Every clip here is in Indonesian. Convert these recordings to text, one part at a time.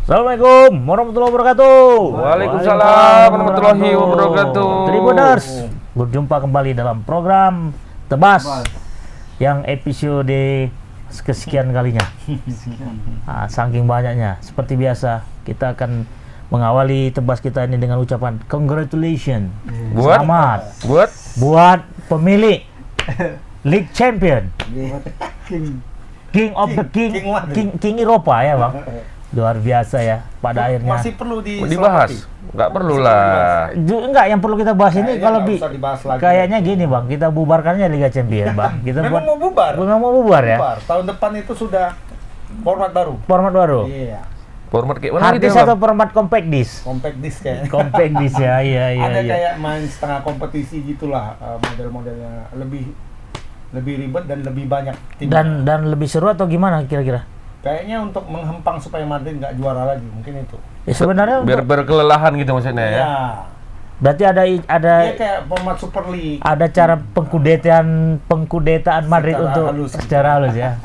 Assalamualaikum warahmatullahi wabarakatuh. Waalaikumsalam warahmatullahi wabarakatuh. Tribuners, berjumpa kembali dalam program Tebas yang episode kesekian kalinya. Saking banyaknya, seperti biasa kita akan mengawali Tebas kita ini dengan ucapan congratulations. Selamat buat pemilik League Champion, King of the King Eropa ya bang. Luar biasa ya, pada akhirnya. Masih perlu dibahas? Nggak perlu lah. Enggak, yang perlu kita bahas ini kalau kayaknya gini bang, kita bubarkannya Liga Champion bang. Kita memang mau bubar. Memang mau bubar ya. Tahun depan itu sudah format baru. Format baru. Iya. Format kayak mana? Harddisk atau format compact disc? Compact disc kayaknya. Compact disc ya, iya. Ada kayak main setengah kompetisi gitulah, model-modelnya lebih ribet dan lebih banyak tim. Dan lebih seru atau gimana kira-kira? Kayaknya untuk menghempang supaya Madrid nggak juara lagi, mungkin itu. Ya sebenarnya biar berkelelahan gitu maksudnya ya. Iya. Berarti ada kayak format Super League. Ada cara pengkudetaan Madrid secara halus ya.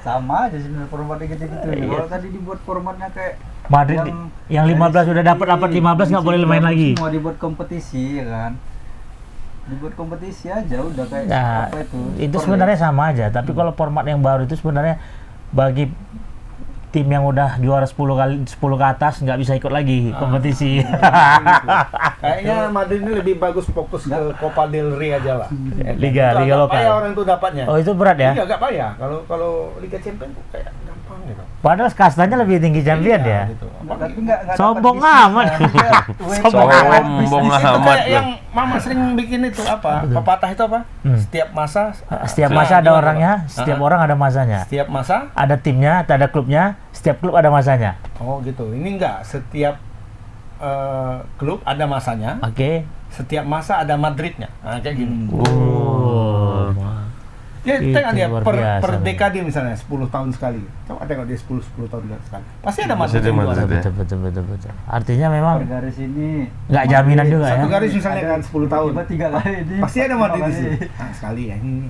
Sama aja sebenarnya formatnya gitu-gitu. Kalau tadi dibuat formatnya kayak Madrid yang 15 udah dapat 15 nggak boleh main lagi. Semua dibuat kompetisi ya kan. Dibuat kompetisi aja udah kayak apa itu. Itu sebenarnya sama aja, tapi kalau format yang baru itu sebenarnya bagi tim yang udah juara 10 ke atas nggak bisa ikut lagi kompetisi. Kayaknya Madrid ini lebih bagus fokus ke Copa del Rey aja lah. Liga lokal. Payah orang itu dapatnya. Oh, itu berat ya? Iya, agak payah. Kalau Liga Champions tuh kayak gampang gitu. Padahal kastanya lebih tinggi Champion ya. Gitu. Tapi nggak sombong amat. Sombong Itu amat. kayak yang Mama sering bikin itu apa? Pepatah itu apa? Setiap masa ada orangnya, setiap orang ada masanya. Setiap masa ada timnya, ada klubnya, setiap klub ada masanya. Oh gitu. Ini enggak, setiap klub ada masanya. Oke. Setiap masa ada Madridnya. Nah, kayak gini. Ya, tengok dia per dekade misalnya 10 tahun sekali. Coba tengok dia 10 tahun sekali. Pasti ada Madrid yang juara. Betul. Artinya memang per garis ini nggak jaminan juga ya. Satu garis misalnya kan 10 tahun. Tiga kali ini. Pasti ada Madrid di sini. Nah, sekali ya ini.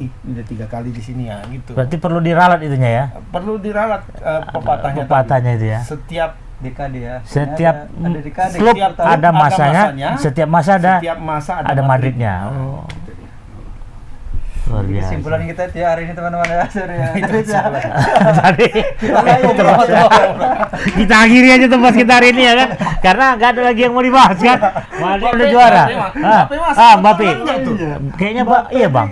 Udah 3 kali di sini ya gitu. Berarti perlu diralat itunya ya. Perlu diralat pepatahnya itu ya. Setiap dekade ya. Setiap ada dekade, klub ada masanya, setiap masa ada Madridnya. Oh. Luar biasa. Kesimpulan kita tiap hari ini teman-teman ya, sorry ya. Jadi kita akhiri aja Tebas kita hari ini ya kan, karena nggak ada lagi yang mau dibahas kan. Madrid udah juara. Mbappe. Kayaknya iya bang.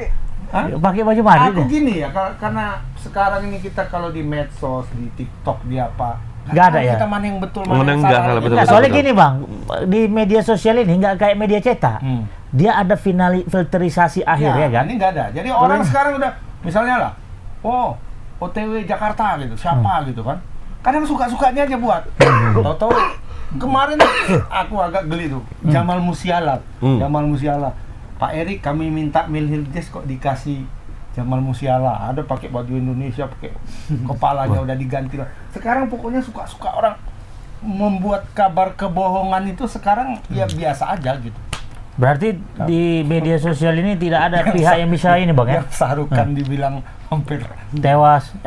Pakai baju Madrid ya. Gini ya, karena sekarang ini kita kalau di medsos, di TikTok, di apa, nggak ada ya. Kita mana yang betul, mana yang salah. Betul. Soalnya gini bang, di media sosial ini nggak kayak media cetak. Dia ada filterisasi akhir ya kan. Ini nggak ada. Jadi orang sekarang udah misalnya lah, OTW Jakarta gitu, siapa gitu kan. Kadang suka-sukanya aja buat. Tahu-tahu kemarin aku agak geli tuh. Jamal Musiala. Pak Erik, kami minta Milhirdes kok dikasih Jamal Musiala. Ada pakai baju Indonesia, pakai kepalanya udah diganti lah. Sekarang pokoknya suka-suka orang membuat kabar kebohongan itu sekarang ya biasa aja gitu. Berarti di media sosial ini tidak ada pihak yang bisa ini bang ya? Yang Sarukan dibilang hampir tewas,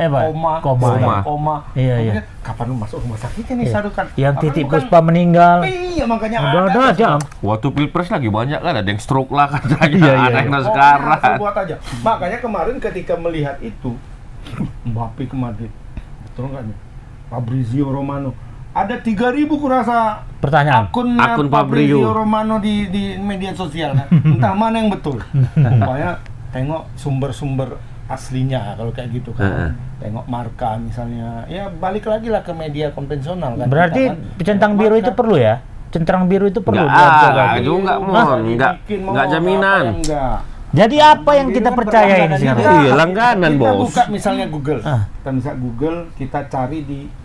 koma. Iya. Kapan lu masuk rumah sakitnya nih Sarukan? Yang Titiek Puspa meninggal. Iya, makanya ada aja. Waktu pilpres lagi banyak kan, ada yang stroke lah katanya. Iya. Ada yang sekarang. Buat aja. Makanya kemarin ketika melihat itu Mbappe ke Madrid, betul nggak nih? Fabrizio Romano. Ada 3.000 kurasa pertanyaan. Akun Fabrizio Romano di media sosial kan. Entah mana yang betul. Pokoknya tengok sumber-sumber aslinya kalau kayak gitu kan. Tengok Marca misalnya. Ya balik lagi lah ke media konvensional kan. Berarti centang biru itu perlu ya? Centang biru itu perlu. Enggak jaminan. Jadi apa yang kita percaya ini sekarang? Iya, langganan bos. Kita buka misalnya Google. Kita bisa Google, kita cari di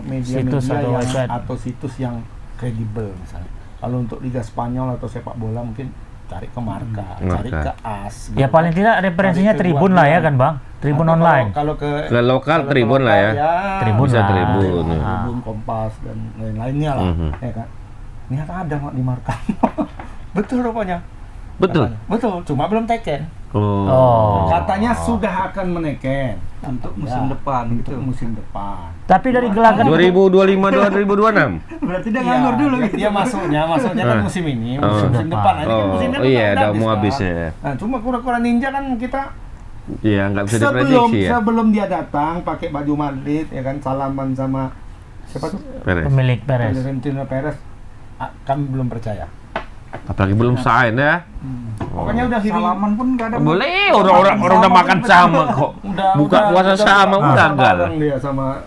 media-media atau situs yang kredibel misalnya. Kalau untuk Liga Spanyol atau sepak bola mungkin cari ke Marca, cari ke AS. Ya paling tidak referensinya Tribun lah ya kan bang, Tribun online. Kalau ke lokal Tribun lah ya. Tribun lah. Tribun, Kompas dan lain-lainnya lah, ya kan. Ternyata ada di Marca. Betul rupanya. Betul. Katanya. Betul, cuma belum teken. Oh. Katanya sudah akan meneken Untuk musim Ya, depan untuk gitu. musim depan. Tapi dari gelagat 2025 2026. Berarti dia Iya, nganggur dulu gitu. dia masuknya kan Ah. musim ini, Oh. musim depan. Ini kan musim depan iya, udah udah mau habis kan. ya. Nah, cuma kura-kura ninja kan kita Iya, nggak bisa diprediksi ya. sebelum dia datang pakai baju Madrid ya kan, salaman sama siapa tuh? Perez. pemilik Perez. Florentino Perez. Kami belum percaya. Apalagi belum sign ya. Pokoknya udah Salaman pun nggak ada. Boleh, orang udah makan sama kok. Buka puasa sama udah gagal. bareng dia sama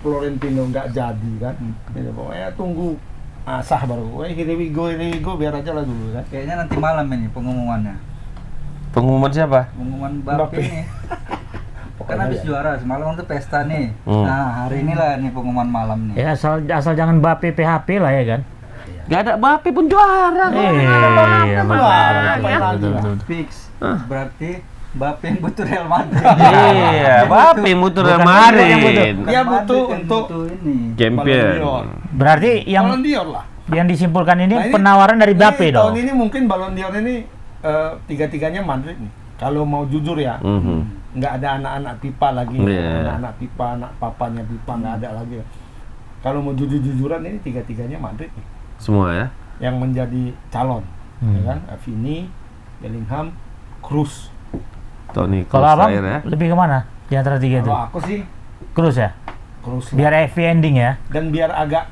Florentino nggak jadi kan. Gitu, pokoknya tunggu sah baru. Here we go biar aja lah dulu kan. Kayaknya nanti malam ini pengumumannya. Pengumuman siapa? Pengumuman Mbappe. Mbappe nih. Kan Pokoknya habis ya. juara, semalam itu pesta nih. Hmm. Nah, hari inilah nih pengumuman malam nih. Ya asal jangan Mbappe PHP lah ya kan. Gak ada Mbappe pun juara. Iya, Wah, betul. Fix. Berarti Mbappe yang butuh Real Madrid. Iya, Mbappe muter Bukan kemarin. yang butuh. Dia Madrid butuh yang untuk butuh ini. Champion. Ballon d'Or. Berarti Ballon d'Or lah. yang disimpulkan ini Nah, ini- penawaran dari Mbappe ini dong. Tahun ini mungkin Ballon d'Or ini tiga-tiganya Madrid nih. Kalau mau jujur ya, Mhm. nggak ada anak-anak pipa lagi, Iya. anak-anak pipa, anak papanya pipa nggak ada lagi. Kalau mau jujur-jujuran ini tiga-tiganya Madrid nih, Semua ya. yang menjadi calon, Hmm. ya kan? Vini, Bellingham, Kroos. Toni Kalau Kroos abang terakhir ya. lebih kemana di antara tiga itu? Kalau aku sih Kroos ya. Kroos lah. Biar happy ending ya. Dan biar agak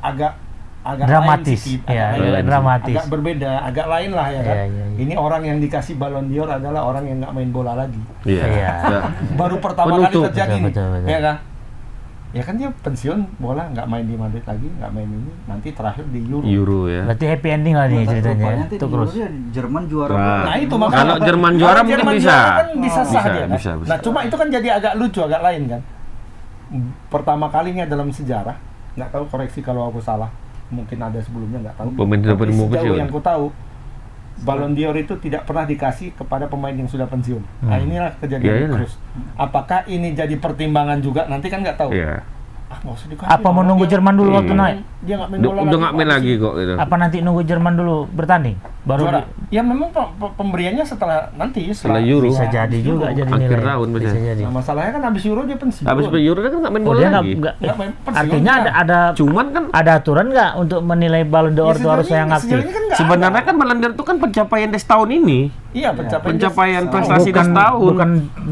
Dramatis. lain sedikit, Ya, agak lain, dramatis. agak berbeda, agak lain lah ya kan. Iya, iya, iya. Ini orang yang dikasih Ballon d'Or adalah orang yang nggak main bola lagi. Iya. Iya. Ya. Baru pertama Penutup. kali terjadi nih, Betul. ya kan? Ya kan dia pensiun bola, nggak main di Madrid lagi, nggak main ini, nanti terakhir di Euro. Euro ya. Berarti happy ending lah nih ceritanya. Rupanya Ya. nanti Itu di Kroos. Euro dia Jerman juara. Wah. Nah itu Kalau makanya. Jerman juara Kalau mungkin Jerman bisa. juara kan bisa sah Bisa, dia kan? bisa, bisa. Nah cuma itu kan jadi agak lucu, agak lain kan. Pertama kalinya dalam sejarah, nggak tahu koreksi kalau aku salah, mungkin ada sebelumnya nggak tahu. Pemain tidak Tapi pernah mau sejauh pensiun. yang ku tahu, Ballon d'Or itu tidak pernah dikasih kepada pemain yang sudah pensiun. Nah inilah Ya, kejadian iyalah. Kroos. Apakah ini jadi pertimbangan juga? Nanti kan nggak tahu. Iya. Nggak usah dikasih, Apa mau orang nunggu dia- Jerman dulu waktu Iya. naik? Dia nggak main Udah bola udah nggak main Apa lagi sih? kok gitu. Apa nanti nunggu Jerman dulu bertanding? Baru Juara. Ya memang pemberiannya setelah nanti Setelah Euro. bisa jadi juga jadi Akhir nilai. tahun Bisa biasanya. jadi. Nah masalahnya kan habis Euro dia pensiun. Habis Euro kan nggak main Oh, bola dia lagi. nggak main pensiun. artinya ada Cuman kan ada aturan nggak untuk menilai Ballon d'Or itu harus yang aktif? Sejauh ini kan nggak sebenarnya ada. kan Ballon d'Or itu kan pencapaian des tahun ini. Iya Pencapaian dia- prestasi bukan des tahun.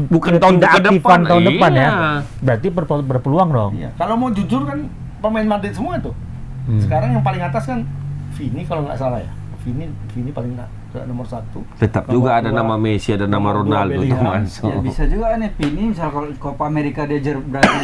bukan tahun tidak ke aktifan depan. tahun depan ya. Iya. Berarti berpeluang dong. Iya. Kalau mau jujur kan pemain Madrid semua tuh. Sekarang yang paling atas kan Vini kalau nggak salah ya. Vini paling nomor 1. Tetap Nomor juga ada dua. nama Messi, ada nama Nomor dua Ronaldo tuh Bellingham. masuk. Ya bisa juga nih Vini misal kalau Copa America dia berarti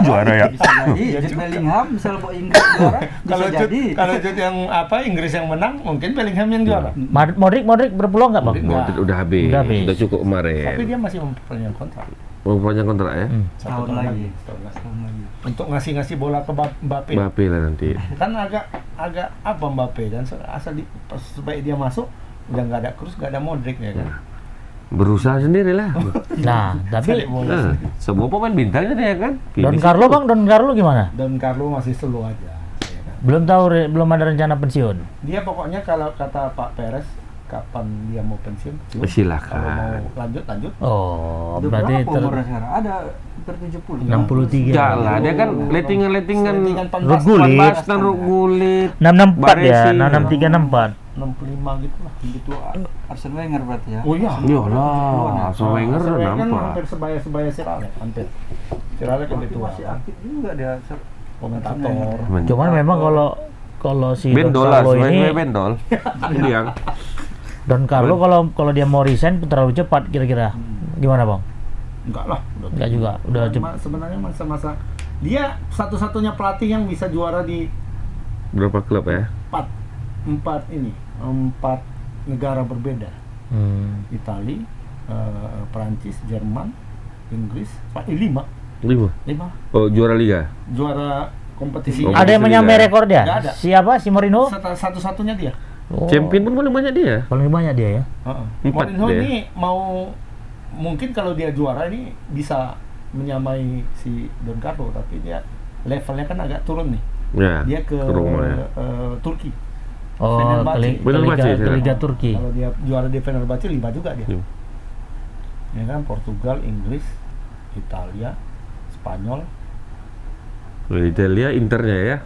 Juara ya. Bisa jadi. Jude Bellingham misal bawa Inggris juara bisa Kalau jadi. Jude yang apa Inggris yang menang mungkin Bellingham yang juara. Modric berpeluang nggak bang? Modric. Modric udah habis. Udah habis. Udah cukup kemarin. Tapi dia masih memperpanjang kontrak. Mau panjang kontrak ya? Satu Setahun tahun lagi. Setahun lagi. Setahun lagi. Untuk ngasih bola ke Mbappe. Mbappe lah nanti. Kan agak apa Mbappe kan asal supaya dia masuk udah nggak ada Kroos, nggak ada Modric ya kan. Berusaha sendiri lah. Nah, tapi Cari bola. Semua pemain bintangnya dia kan. Don Carlo bang, Don Carlo gimana? Don Carlo masih slow aja. Ya kan? Belum ada rencana pensiun. Dia pokoknya kalau kata Pak Perez kapan dia mau pensiun? Kalau Silakan. mau lanjut. Oh, Udah berarti berapa umurnya sekarang? Ada hampir 70. 63. Enggak lah, dia kan lettingan Settingan Rugulit. Bastan Rugulit. 664 ya, Baresi. 63 64. 65 gitu lah. Gitu Arsene Wenger berarti ya. Oh iya. Iyalah, so Wenger Kan nampak. hampir sebaya Sirale, hampir. Sirale kan Tapi itu masih aktif juga dia. komentator. Cuman memang kalau si Don Bendol lah, Carlo ini sebagai bendol. Yang Don Carlo kalau dia mau resign terlalu cepat kira-kira. Gimana bang? Enggak lah. Enggak juga, udah Sebenarnya masa-masa dia satu-satunya pelatih yang bisa juara di berapa klub ya? empat negara berbeda. Itali, Prancis, Jerman, Inggris, 5 Oh, juara liga. juara kompetisi. Oh, Ada yang menyamai Liga. rekor dia? Nggak ada. Siapa? Si Mourinho? Satu-satunya dia. Oh, Champion pun paling banyak dia. paling banyak dia ya. Empat Mourinho dia. ini mau mungkin kalau dia juara ini bisa menyamai si Don Carlo, tapi dia levelnya kan agak turun nih. Ya. Dia ke Roma ya. Turki. Oh, Fenerbahce. ke Liga Turki. Kalau dia juara di Fenerbahce 5 juga dia. Iya. Ya kan, Portugal, Inggris, Italia, Spanyol, Italia Internya ya.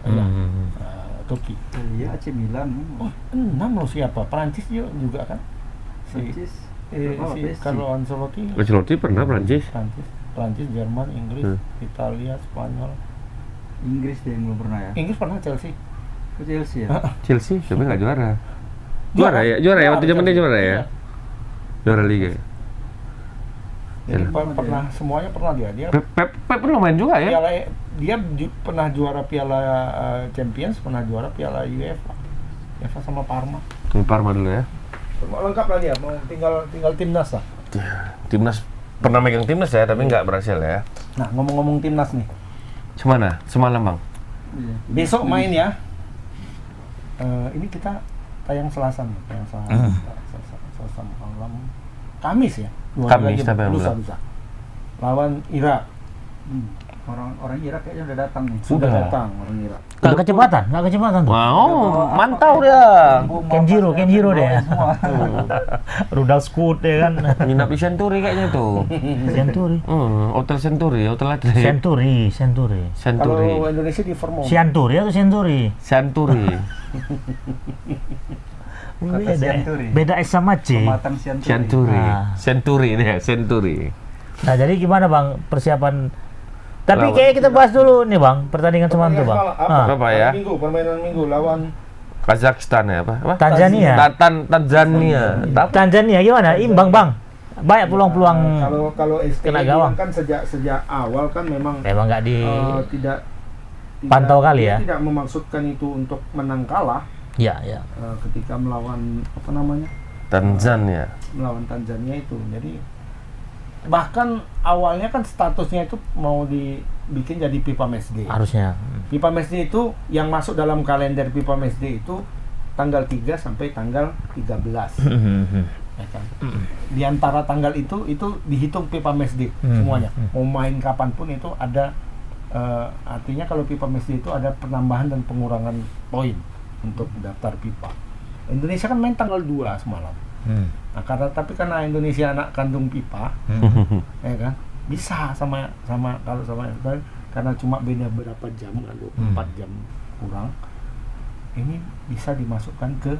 Turki. Iya, AC Milan. Oh, 6 loh siapa? Prancis juga kan? Prancis. Si Carlo Ancelotti. Ancelotti pernah Prancis. Prancis, Jerman, Inggris, Italia, Spanyol. Inggris dia yang belum pernah ya. Inggris pernah Chelsea. Ke Chelsea ya. Chelsea tapi nggak juara. Juara ya waktu zaman dia juara ya. Iya. Juara liga. Jadi Iya. pernah semuanya pernah dia. Pep pernah main juga ya. Dia pernah juara Piala Champions, pernah juara Piala UEFA. UEFA sama Parma. Parma dulu ya. Lengkap lah dia, mau tinggal timnas lah. Timnas pernah megang timnas ya tapi nggak berhasil ya. Nah, ngomong-ngomong timnas nih. Semana? Semalam bang. Iya. Besok main ya. Ini kita tayang Selasa nih, Selasa malam. Kamis ya. Kamis sampai lusa. malam. Lawan Irak. Orang Irak kayaknya udah datang nih. Sudah Udah. datang orang Irak. Nggak kecepatan tuh. Wow, mantau dia. Kenjiro dia. Semua. Rudal Scoot ya kan. Nginap di Century kayaknya tuh. Century. Hotel Century, hotel atlet. Century. Century. Kalau Indonesia di Formo. Century atau Century? Century. Beda S sama C. Pematang Century. Century. Ah. Century dia, Century. Nah, jadi gimana Bang persiapan? Tapi Lawan. kayaknya kita bahas dulu nih Bang, pertandingan semalam tuh Bang. Apa ya? Permainan minggu lawan Kazakhstan ya apa? Tanzania. Tanzania. Tanzania gimana? Imbang Bang. Banyak peluang-peluang. kalau STI kena gawang. kan sejak awal kan memang Nggak di tidak pantau kali ya. Tidak memaksudkan itu untuk menang kalah. Ya. Ketika melawan Tanzania. melawan Tanzania itu. Jadi bahkan awalnya kan statusnya itu mau dibikin jadi FIFA Matchday. Harusnya. FIFA Matchday itu yang masuk dalam kalender FIFA Matchday itu tanggal 3 sampai tanggal 13. Ya kan? Di antara tanggal itu dihitung FIFA Matchday semuanya. Mau main kapanpun itu ada artinya kalau FIFA Matchday itu ada penambahan dan pengurangan poin untuk daftar FIFA. Indonesia kan main tanggal 2 semalam. Nah, karena Indonesia anak kandung FIFA, ya kan, bisa sama karena cuma beda berapa jam, 4 jam kurang, ini bisa dimasukkan ke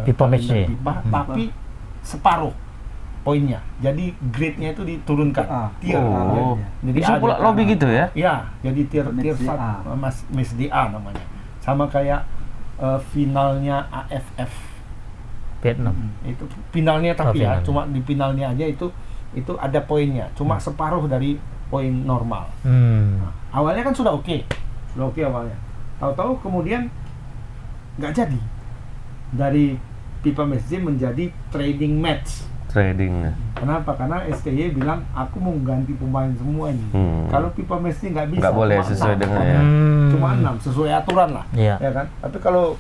FIFA Matchday. FIFA, tapi separuh poinnya, jadi grade-nya itu diturunkan, tier. Jadi Bisa pula lobby gitu ya? Ya, jadi tier Matchday A. Matchday A namanya, sama kayak finalnya AFF. Vietnam. Itu finalnya tapi ya, finalnya. cuma di finalnya aja itu ada poinnya, cuma separuh dari poin normal. Nah, awalnya kan sudah oke awalnya. Tahu-tahu kemudian nggak jadi. Dari FIFA Matchday menjadi trading match. Trading. Kenapa? Karena STY bilang aku mau ganti pemain semua ini. Kalau FIFA Matchday nggak bisa. Nggak boleh cuma sesuai 6. dengan ya. Cuma 6 sesuai aturan lah. Iya. Ya kan? Tapi kalau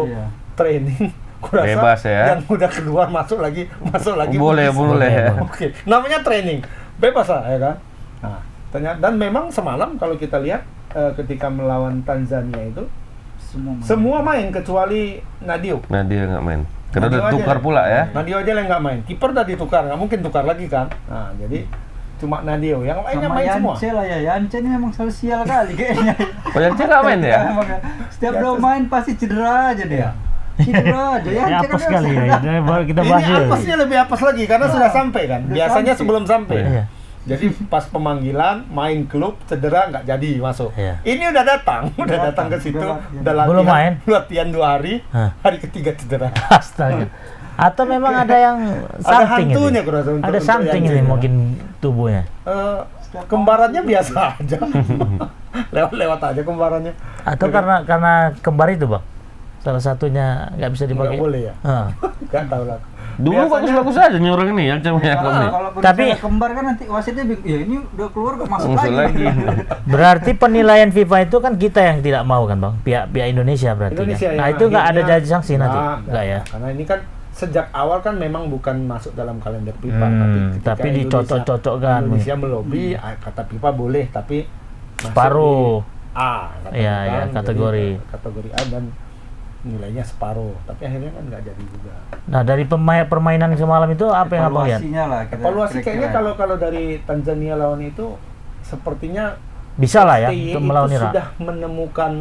Iya. training kurasa Bebas ya. yang udah keluar masuk lagi Boleh. Oke, namanya training bebas lah ya kan. Nah, ternyata dan memang semalam kalau kita lihat ketika melawan Tanzania itu semua main kecuali Nadio. Nadia nggak main. Karena Nadio udah aja tukar yang- pula ya. Nadio aja yang nggak main. Kiper udah ditukar, nggak mungkin tukar lagi kan. Nah, jadi cuma Nadio yang lainnya Sama main semua. Yance lah ya, Yance ini memang selalu sial kali kayaknya. Oh yang nggak main ya? Setiap dia main pasti cedera aja dia. Cedera aja, Ya Yance apa kan sekali memang ya. Jadi baru kita bahas Ini dulu. apesnya lebih apes lagi karena sudah sampai kan. Udah Biasanya sampai. sebelum sampai. Iya. Jadi pas pemanggilan main klub cedera nggak jadi masuk. Iya. Ini udah datang ke situ, Udah latihan. udah latihan, Belum main? latihan 2 hari, Hah. hari ketiga cedera. Astaga. Atau memang ada yang something Ada hantunya itu. kurasa untuk- Ada untuk something yang ini cedera. mungkin tubuhnya. Kembarannya biasa aja, lewat aja kembarannya. Atau karena kembar itu Bang. Salah satunya nggak bisa dipakai. Nggak boleh ya, Ah. nggak tahu lah. Dulu Biasanya- bagus-bagus aja nih orang ini yang cemnya nih. Kalau Tapi- berbicara kembar kan nanti wasitnya ya ini udah keluar kok masuk Masuk lagi. lagi. Berarti penilaian FIFA itu kan kita yang tidak mau kan Bang? Pihak Indonesia berarti Indonesia kan? Nah yang itu nggak ada akhirnya- janji sanksi nanti? Nggak ya? Karena ini kan sejak awal kan memang bukan masuk dalam kalender FIFA, ketika tapi dicocok-cocokkan. Indonesia melobi, kata FIFA boleh, tapi masuk Separuh. di A, kata Iya, FIFA, iya, jadi kategori. kategori A dan nilainya separuh, tapi akhirnya kan nggak jadi juga. Nah, dari permainan semalam itu apa yang abang lihat? Evaluasinya lah. Evaluasi kayaknya kira-kira. kalau dari Tanzania lawan itu sepertinya Bisa lah ya STY untuk melawan itu Irak. sudah menemukan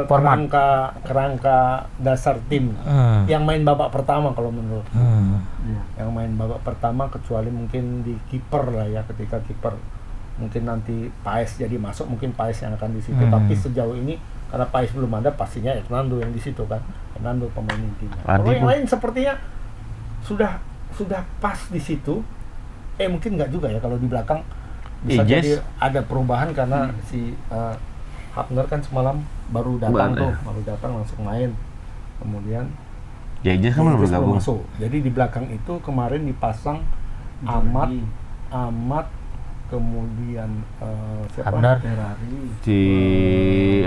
Format. kerangka dasar tim yang main babak pertama kalau menurut. Iya. Yang main babak pertama kecuali mungkin di kiper lah ya, ketika kiper mungkin nanti Paes jadi masuk, mungkin Paes yang akan di situ. Tapi sejauh ini karena Paes belum ada, pastinya Hernando yang di situ kan. Hernando pemain intinya. Kalau yang lain sepertinya sudah pas di situ. Mungkin nggak juga ya kalau di belakang bisa Ijes. jadi ada perubahan karena si Hapner kan semalam baru datang baru datang langsung main. Kemudian Jejes kan belum Ijes bergabung. masuk. Jadi di belakang itu kemarin dipasang Ahmad, kemudian siapa? Hapner. Ferrari. Si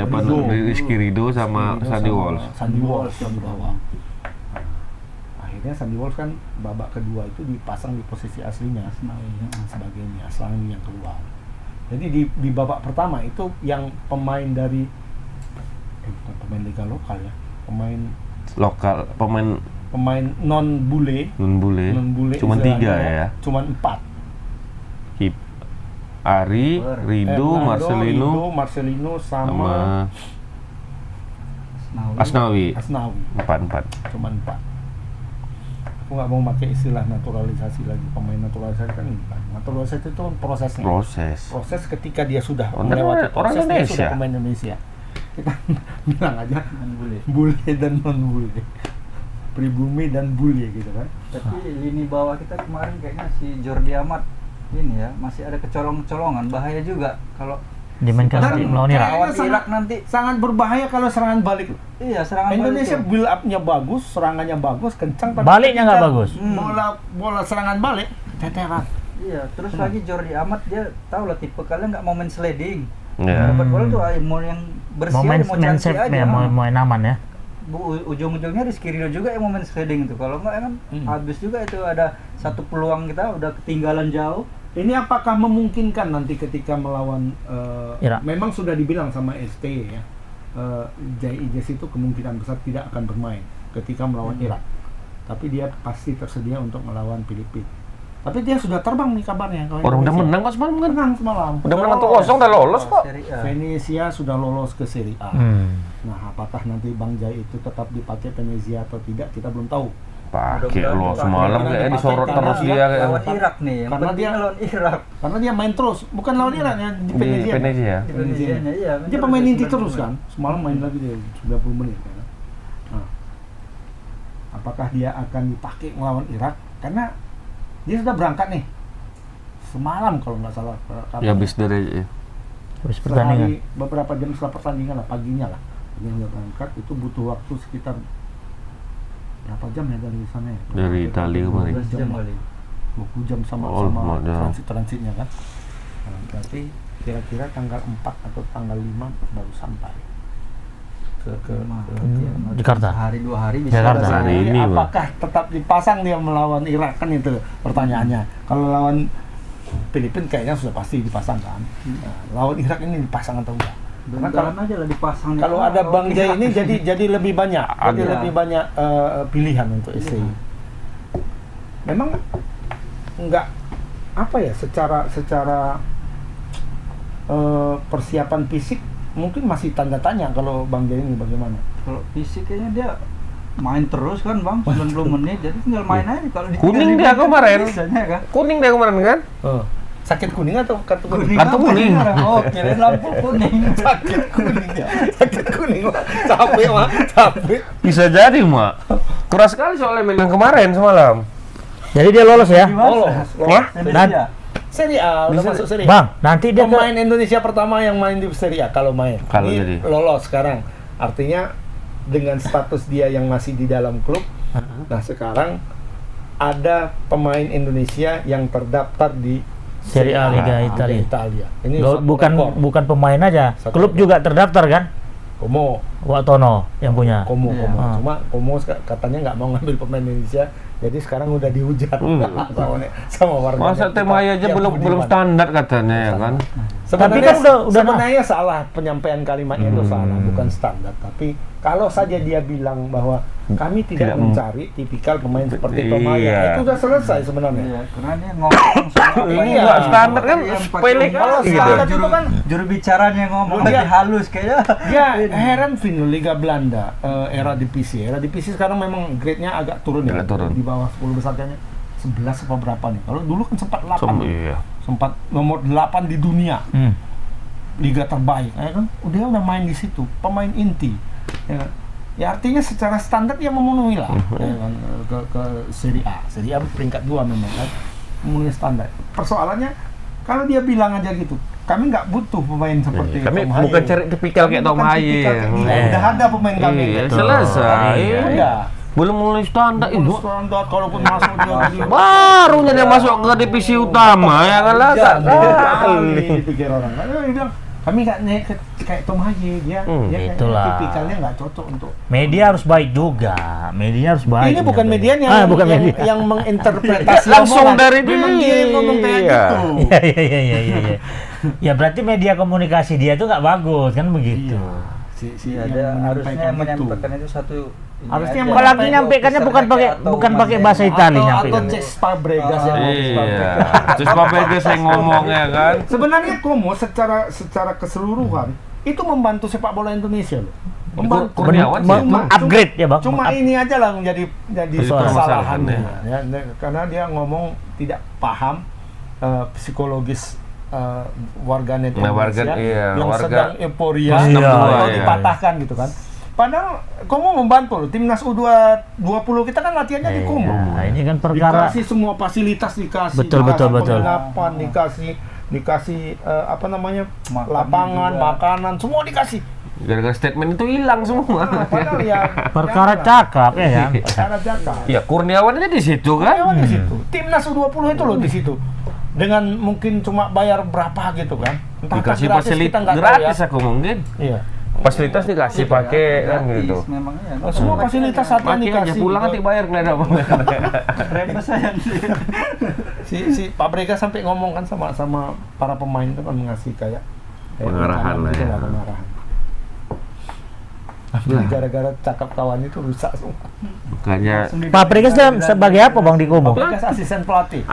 apa Ridho. Rizky Ridho sama Sandy Walsh. Sandy Walsh yang di bawah. Nah, akhirnya Sandy Walsh kan babak kedua itu dipasang di posisi aslinya sebagai Aslangi yang keluar. Jadi di babak pertama itu yang pemain dari bukan pemain liga lokal ya, Lokal pemain non bule cuma 3 ya. cuma 4. Ari, Ridho, Marcelino sama Asnawi. 4. Cuma 4. Aku nggak mau pakai istilah naturalisasi lagi, pemain naturalisasi kan bukan. Naturalisasi itu prosesnya. Proses ketika dia sudah melewati orang proses, dia Indonesia. sudah pemain Indonesia. Kita bilang aja bule dan non bule, pribumi dan bule gitu kan. Tapi lini bawah kita kemarin kayaknya si Jordi Amat ini ya masih ada kecolongan, bahaya juga kalau Dimainkan nanti melawan Irak. lawan Irak nanti. Sangat berbahaya kalau serangan balik. Iya, serangan Indonesia balik build up-nya bagus, serangannya bagus, kencang, tapi Baliknya nggak ketika bagus. Bola serangan balik teteran. Iya, terus lagi Jordi Amat dia tahu lah tipe kalian nggak mau main sliding. Ya. Dapat bola tuh mau yang bersih Mau main aja, mau cantik safe aja. ya, mau aman ya. Ujung-ujungnya Rizky Ridho juga yang mau main sliding itu. Kalau nggak kan habis juga itu, ada satu peluang kita udah ketinggalan jauh. Ini apakah memungkinkan nanti ketika melawan Irak? memang sudah dibilang sama ST ya, Jai Ijes itu kemungkinan besar tidak akan bermain ketika melawan Irak, tapi dia pasti tersedia untuk melawan Filipina. Tapi dia sudah terbang nih kabarnya. Orang udah menang kok semalam kan? Menang semalam. Udah menang 1-0 udah lolos kok. Serie A. Venezia sudah lolos ke Serie A. Nah, apakah nanti Bang Jai itu tetap dipakai Venezia atau tidak, kita belum tahu. Pakai lo semalam kayak disorot terus dia kayak. Lawan Irak nih, yang Karena penting dia- lawan Irak. Karena dia main terus, bukan lawan Irak ya, di Di Venezia. Venezia. Di Venezia-nya, iya. Dia pemain inti terus kan. Semalam main lagi dia 90 menit kan. Nah, apakah dia akan dipakai melawan Irak? Karena dia sudah berangkat nih. Semalam kalau nggak salah. Ya habis dari Habis pertandingan. Sehari, beberapa jam setelah pertandingan lah, paginya lah. Dia udah berangkat, itu butuh waktu sekitar berapa jam ya dari sana ya? Dari Italia kemarin. 12 jam kali. 20 jam sama Oh, lumayan. transitnya kan. Nah, berarti kira-kira tanggal 4 atau tanggal 5 baru sampai ke Jakarta. Sehari 2 hari bisa. Jakarta. ada. Hari ini, Bang. apakah tetap dipasang dia melawan Irak, kan itu pertanyaannya. Kalau lawan Filipina kayaknya sudah pasti dipasang kan. Nah, lawan Irak ini dipasang atau enggak? Karena kalau Mudah-mudahan aja lah dipasang. kalau ada Bang Jai ini jadi lebih banyak, jadi Ada. lebih banyak pilihan untuk STI. Memang enggak apa ya, secara persiapan fisik mungkin masih tanda tanya kalau Bang Jai ini bagaimana. Kalau fisik kayaknya dia main terus kan Bang, 90 menit, jadi tinggal main aja. Kalau Kuning dia kemarin. Biasanya kan. Kuning dia kemarin kan? Sakit kuning atau kartu kuning? Kartu apa kuning. ya? Oh, kirain lampu kuning. Sakit kuning ya. Sakit kuning Mak. Capek Mak, capek. Bisa jadi, Mak. Keras sekali soalnya main yang kemarin semalam. Jadi dia lolos ya. Lolos. Wah? Indonesia. Serie A udah Bisa- masuk Serie A. Bang, nanti dia ke Pemain Indonesia pertama yang main di Serie A kalau main. Kalau Ini jadi. lolos sekarang. Artinya dengan status dia yang masih di dalam klub. Nah, sekarang ada pemain Indonesia yang terdaftar di Serie A Liga Italia. Italia. Ini Lo- satu bukan rekor. bukan pemain aja, Satu klub rekor. juga terdaftar kan? Komo, Waktono yang punya. Komo. Ah. Cuma Komo katanya nggak mau ngambil pemain Indonesia, jadi sekarang udah dihujat sama warga. Masa Temai aja belum standar katanya ya kan? Tapi kan udah sebenarnya salah penyampaian kalimatnya itu salah, bukan standar, tapi Kalau saja dia bilang bahwa kami tidak mencari tipikal pemain seperti Tomaya, Iya. itu udah selesai sebenarnya. Iya, karena dia ngomong semua Ini Iya. nggak standar kan, sepele Kalau kali gitu. standar itu kan juru bicaranya ngomong Dia- lebih halus kayaknya. ya heran Vin loh, Liga Belanda era divisi. Era divisi sekarang memang grade-nya agak turun ya. Agak turun. Di bawah 10 besarnya 11 apa berapa nih. Kalau dulu kan sempat 8. Iya. Sempat nomor 8 di dunia. Hmm. Liga terbaik, ya kan? Dia udah main di situ, pemain inti. Ya, kan? Ya artinya secara standar dia memenuhi lah, ya kan? ke Serie A. Serie A peringkat 2 memang kan, memenuhi standar. Persoalannya kalau dia bilang aja gitu, kami nggak butuh pemain seperti Kami Tom Haye. bukan cari tipikal kayak Tom Bukan Haye. tipikal kayak dia. Iya. Udah ada pemain kami. Iya, gitu. selesai. Iya. Udah. Belum mulai standar itu. Standar kalaupun masuk dia jadi Barunya dia masuk ke divisi utama ya kan lah. kali dipikir orang. Dia bilang kami nggak naik kayak Tom Haye, dia kayaknya itulah. tipikalnya nggak cocok untuk. Media harus baik juga. Media harus baik. Ini bukan menyampaikan. medianya bukan media. yang menginterpretasi Langsung omongan. dari Memang dia. dia yang ngomong kayak Iya. gitu. Iya. Ya berarti media komunikasi dia tuh nggak bagus kan begitu. Iya. Si Iya, yang dia harusnya menyampaikan itu. menyampaikan itu satu ini Harusnya aja. Apalagi nyampekannya bukan pakai Atau bukan pakai Mas bahasa Eno. Italia Atau nyampekan. Cesc Fabregas yang ngomong Iya. Fabregas. Terus Fabregas saya ngomong ya kan. Sebenarnya Como secara keseluruhan itu membantu sepak bola Indonesia loh. Membantu. Kurniawan sih. Upgrade ya bang. Cuma ini aja lah yang jadi permasalahan, kesalahannya ya. Karena dia ngomong tidak paham psikologis warganet Nah, Indonesia iya, yang warga sedang euforia Iya, kalau iya. dipatahkan gitu kan. Padahal Como membantu loh. Timnas U20 kita kan latihannya di Como. Nah, ini kan perkara Dikasih semua fasilitas, dikasih Betul, dikasih betul. penginapan, dikasih apa namanya Makan lapangan, juga. makanan, semua dikasih. Gara-gara statement itu hilang semua. Nah, padahal ya perkara janganlah. cakap ya kan. Perkara cakap. Ya Kurniawan aja di situ kan. Karyawan di situ. Timnas U20 itu loh di situ. Dengan mungkin cuma bayar berapa gitu kan. Entah Dikasih gratis, fasilitas kita nggak tahu gratis ya. aku mungkin. Iya. Fasilitas dikasih pakai kan Gratis, gitu. memang ya. Semua fasilitas satu Pakai aja dikasih. pulang nanti bayar nggak ada apa-apa. Rembes sayang sih. Si Fabregas sampai ngomong kan sama para pemain itu kan ngasih kayak Pengarahan lah gitu ya. pengarahan. Gara-gara cakap kawan itu rusak semua. Makanya Fabregas dalam sebagai apa bang di Como? Fabregas asisten pelatih.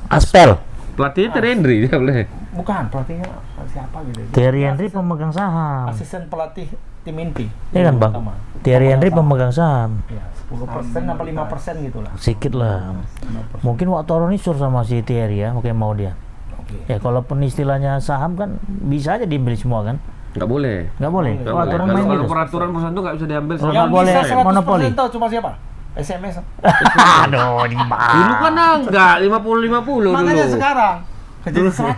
Aspel. pelatihnya Terendri dia boleh. Bukan, pelatihnya siapa gitu. Thierry Henry pemegang saham. Asisten pelatih tim inti. Iya kan bang? Pertama. Thierry Henry pemegang saham. Ya, 10% apa 5% gitu lah. Sedikit lah. 5%. Mungkin waktu orang ini sur sama si Thierry ya, mungkin mau dia. Oke. Ya kalaupun istilahnya saham kan bisa aja diambil semua kan? Nggak boleh. Nggak boleh. Nggak Oh, boleh. aturan Kalau main kalau gitu. peraturan perusahaan itu nggak bisa diambil. Yang Yang boleh bisa 100% monopoli. tahu cuma siapa? SMS. Aduh, di mana? Dulu kan enggak 50-50 dulu. Makanya sekarang jadi 100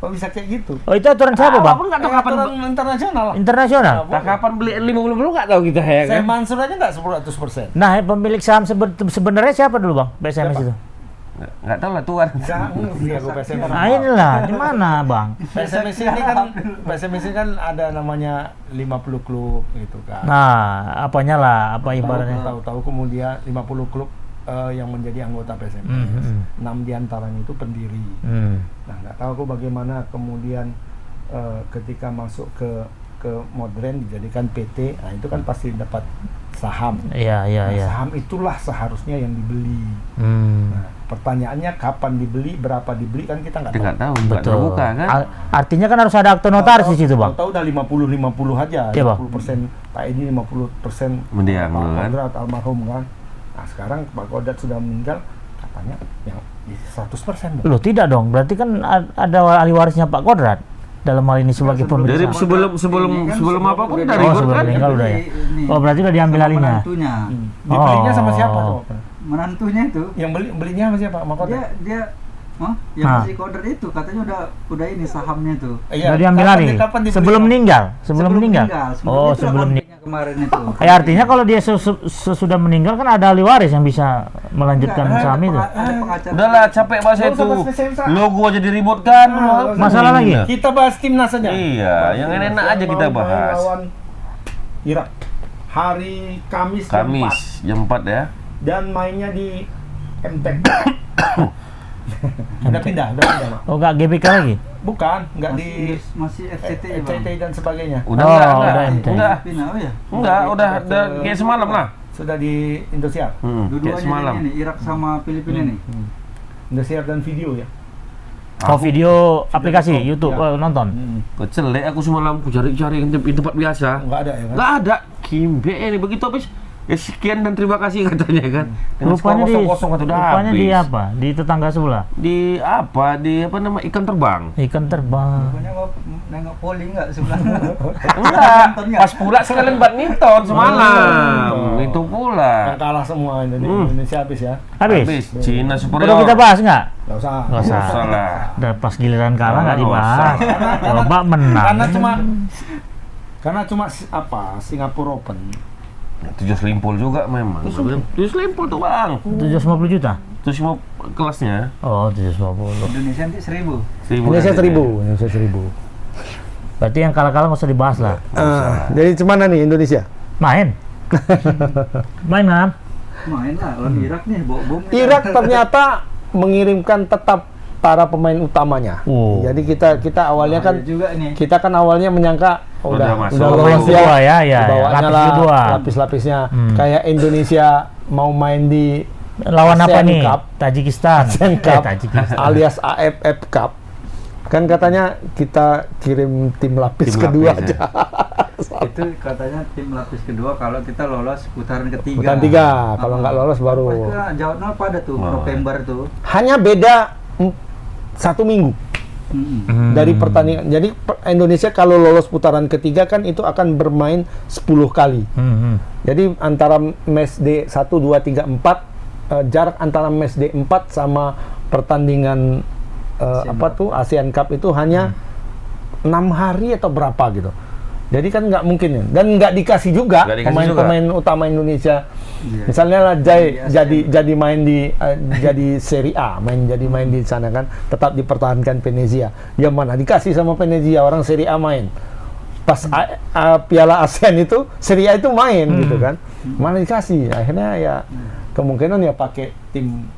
kok bisa kayak gitu. Oh itu aturan siapa bang? Aku nggak tahu kapan. Aturan internasional lah. Internasional. Nah, kapan beli 50 nggak tahu kita ya Saya kan. Mansur aja nggak 100%. Nah, pemilik saham sebenarnya siapa dulu bang? PSMS Siapa? itu. Nggak tahu lah tuan. Nggak ngerti aku PSMS. Nah inilah, di mana bang? PSMS ini kan ada namanya 50 klub gitu kan. Nah, apanya lah, apa ibaratnya? Tahu-tahu kemudian 50 klub yang menjadi anggota PSMS. 6 diantaranya itu pendiri. Nah, nggak tahu aku bagaimana kemudian ketika masuk ke Modern dijadikan PT, nah itu kan pasti dapat saham. Iya, iya, Nah, iya. saham itulah seharusnya yang dibeli. Hmm. Nah, pertanyaannya kapan dibeli, berapa dibeli kan kita nggak Kita tahu. nggak tahu. Nggak Betul. terbuka kan. Artinya kan harus ada akte notaris di situ bang. Tahu udah 50 aja. Iya, Bang. 50% Pak Edi, 50% Mendiang Pak dulu kan. Kodrat almarhum kan. Nah, sekarang Pak Kodrat sudah meninggal, katanya yang 100%. Bang. Loh tidak dong, berarti kan ada ahli warisnya Pak Kodrat dalam hal ini sebagai pemilik Dari saham. sebelum apapun udah dari Oh, Gor sebelum kan. meninggal udah ya. Ini, Oh berarti udah diambil sama alihnya. menantunya. Dibelinya sama siapa Oh. tuh? Menantunya itu Yang belinya sama siapa? Sama Kodrat? dia yang Nah. si Koder itu katanya udah ini sahamnya tuh. Iya, Udah diambil kapan- alih. kapan dibelinya? Sebelum meninggal, sebelum meninggal. Oh, itu sebelum meninggal. konfliknya kemarin itu. Artinya kalau dia sesudah meninggal kan ada ahli waris yang bisa melanjutkan Enggak, saham itu. ada pengacara. Udahlah capek bahasa Nggak usah itu. bahas PSMS. Logo aja diributkan. Masalah lagi? Kita bahas timnas saja. Iya, yang enak aja kita Mau main bahas. lawan Irak. Hari Kamis, jam 4. Kamis jam 4 ya. Dan mainnya di MTEK. Udah pindah, Mak. Oh, nggak GBK lagi? Bukan, nggak di masih FCT ya, Bang. FCT dan sebagainya. Udah Oh, enggak, udah enggak. MT. Udah. Pindah, oh ya. Enggak, udah kayak semalam lah. Sudah di Indosiar. Kayak Dua-duanya semalam. ini Irak sama Filipina nih. Indosiar dan video ya. Oh, video aplikasi Video, YouTube ya. nonton. Kecelek aku semalam aku cari-cari di tempat biasa. Nggak ada ya kan? Nggak ada. Kimbe ini begitu habis. Ya sekian dan terima kasih katanya kan. Dengan Rupanya di skor 0-0 udah rupanya di habis. apa? Di tetangga sebelah. Di apa? Di apa nama ikan terbang? Ikan terbang. Pokoknya mau nengok poli nggak sebelah? Enggak, pas pula sekalian badminton semalam. Itu pula. Yang kalah semua Indonesia habis ya. Habis. Cina superior. Perlu kita bahas nggak? Nggak usah. Nggak usah. Usah lah. Udah pas giliran kalah nggak Nggak dibahas. Coba menang. Karena cuma apa Singapura Open. 7 selimpul juga memang. 7 selimpul tuh bang. 750 juta. 7 kelasnya. Oh, 750. Indonesia nanti 1000. Indonesia 1000. Berarti yang kalah-kalah nggak usah dibahas lah. Jadi gimana nih Indonesia? Main. Main kan? Main lah lawan Irak nih, bom. Irak ternyata mengirimkan tetap para pemain utamanya. Oh. Jadi kita awalnya kan juga nih. kita kan awalnya menyangka Udah masuk. udah Pemain lolos kedua ya. ya. Dibawanya Lapis lah, kedua. lapis-lapisnya. Kayak Indonesia mau main di Lawan apa ASEAN nih? Cup. Tajikistan. ASEAN Cup Tajikistan. alias AFF Cup. Kan katanya kita kirim tim lapis Tim kedua lapis, aja. Itu katanya tim lapis kedua kalau kita lolos putaran ketiga. Putaran 3, kalau nggak lolos baru. Jawabnya pada tuh November tuh. Hanya beda 1 minggu dari pertandingan. Jadi Indonesia kalau lolos putaran ketiga kan itu akan bermain 10 kali. Jadi antara match D 1, 2, 3, 4 jarak antara match D 4 sama pertandingan ASEAN Cup itu hanya 6 hari atau berapa gitu. Jadi kan nggak mungkin ya. Dan nggak dikasih juga Nggak dikasih pemain-pemain utama Indonesia. Iya. Misalnya lah Biasa. jadi main di jadi Serie A, jadi main di sana kan tetap dipertahankan Venezia. Ya mana dikasih sama Venezia orang Serie A main. Pas Piala ASEAN itu Serie A itu main gitu kan. Mana dikasih. Akhirnya ya kemungkinan ya pakai tim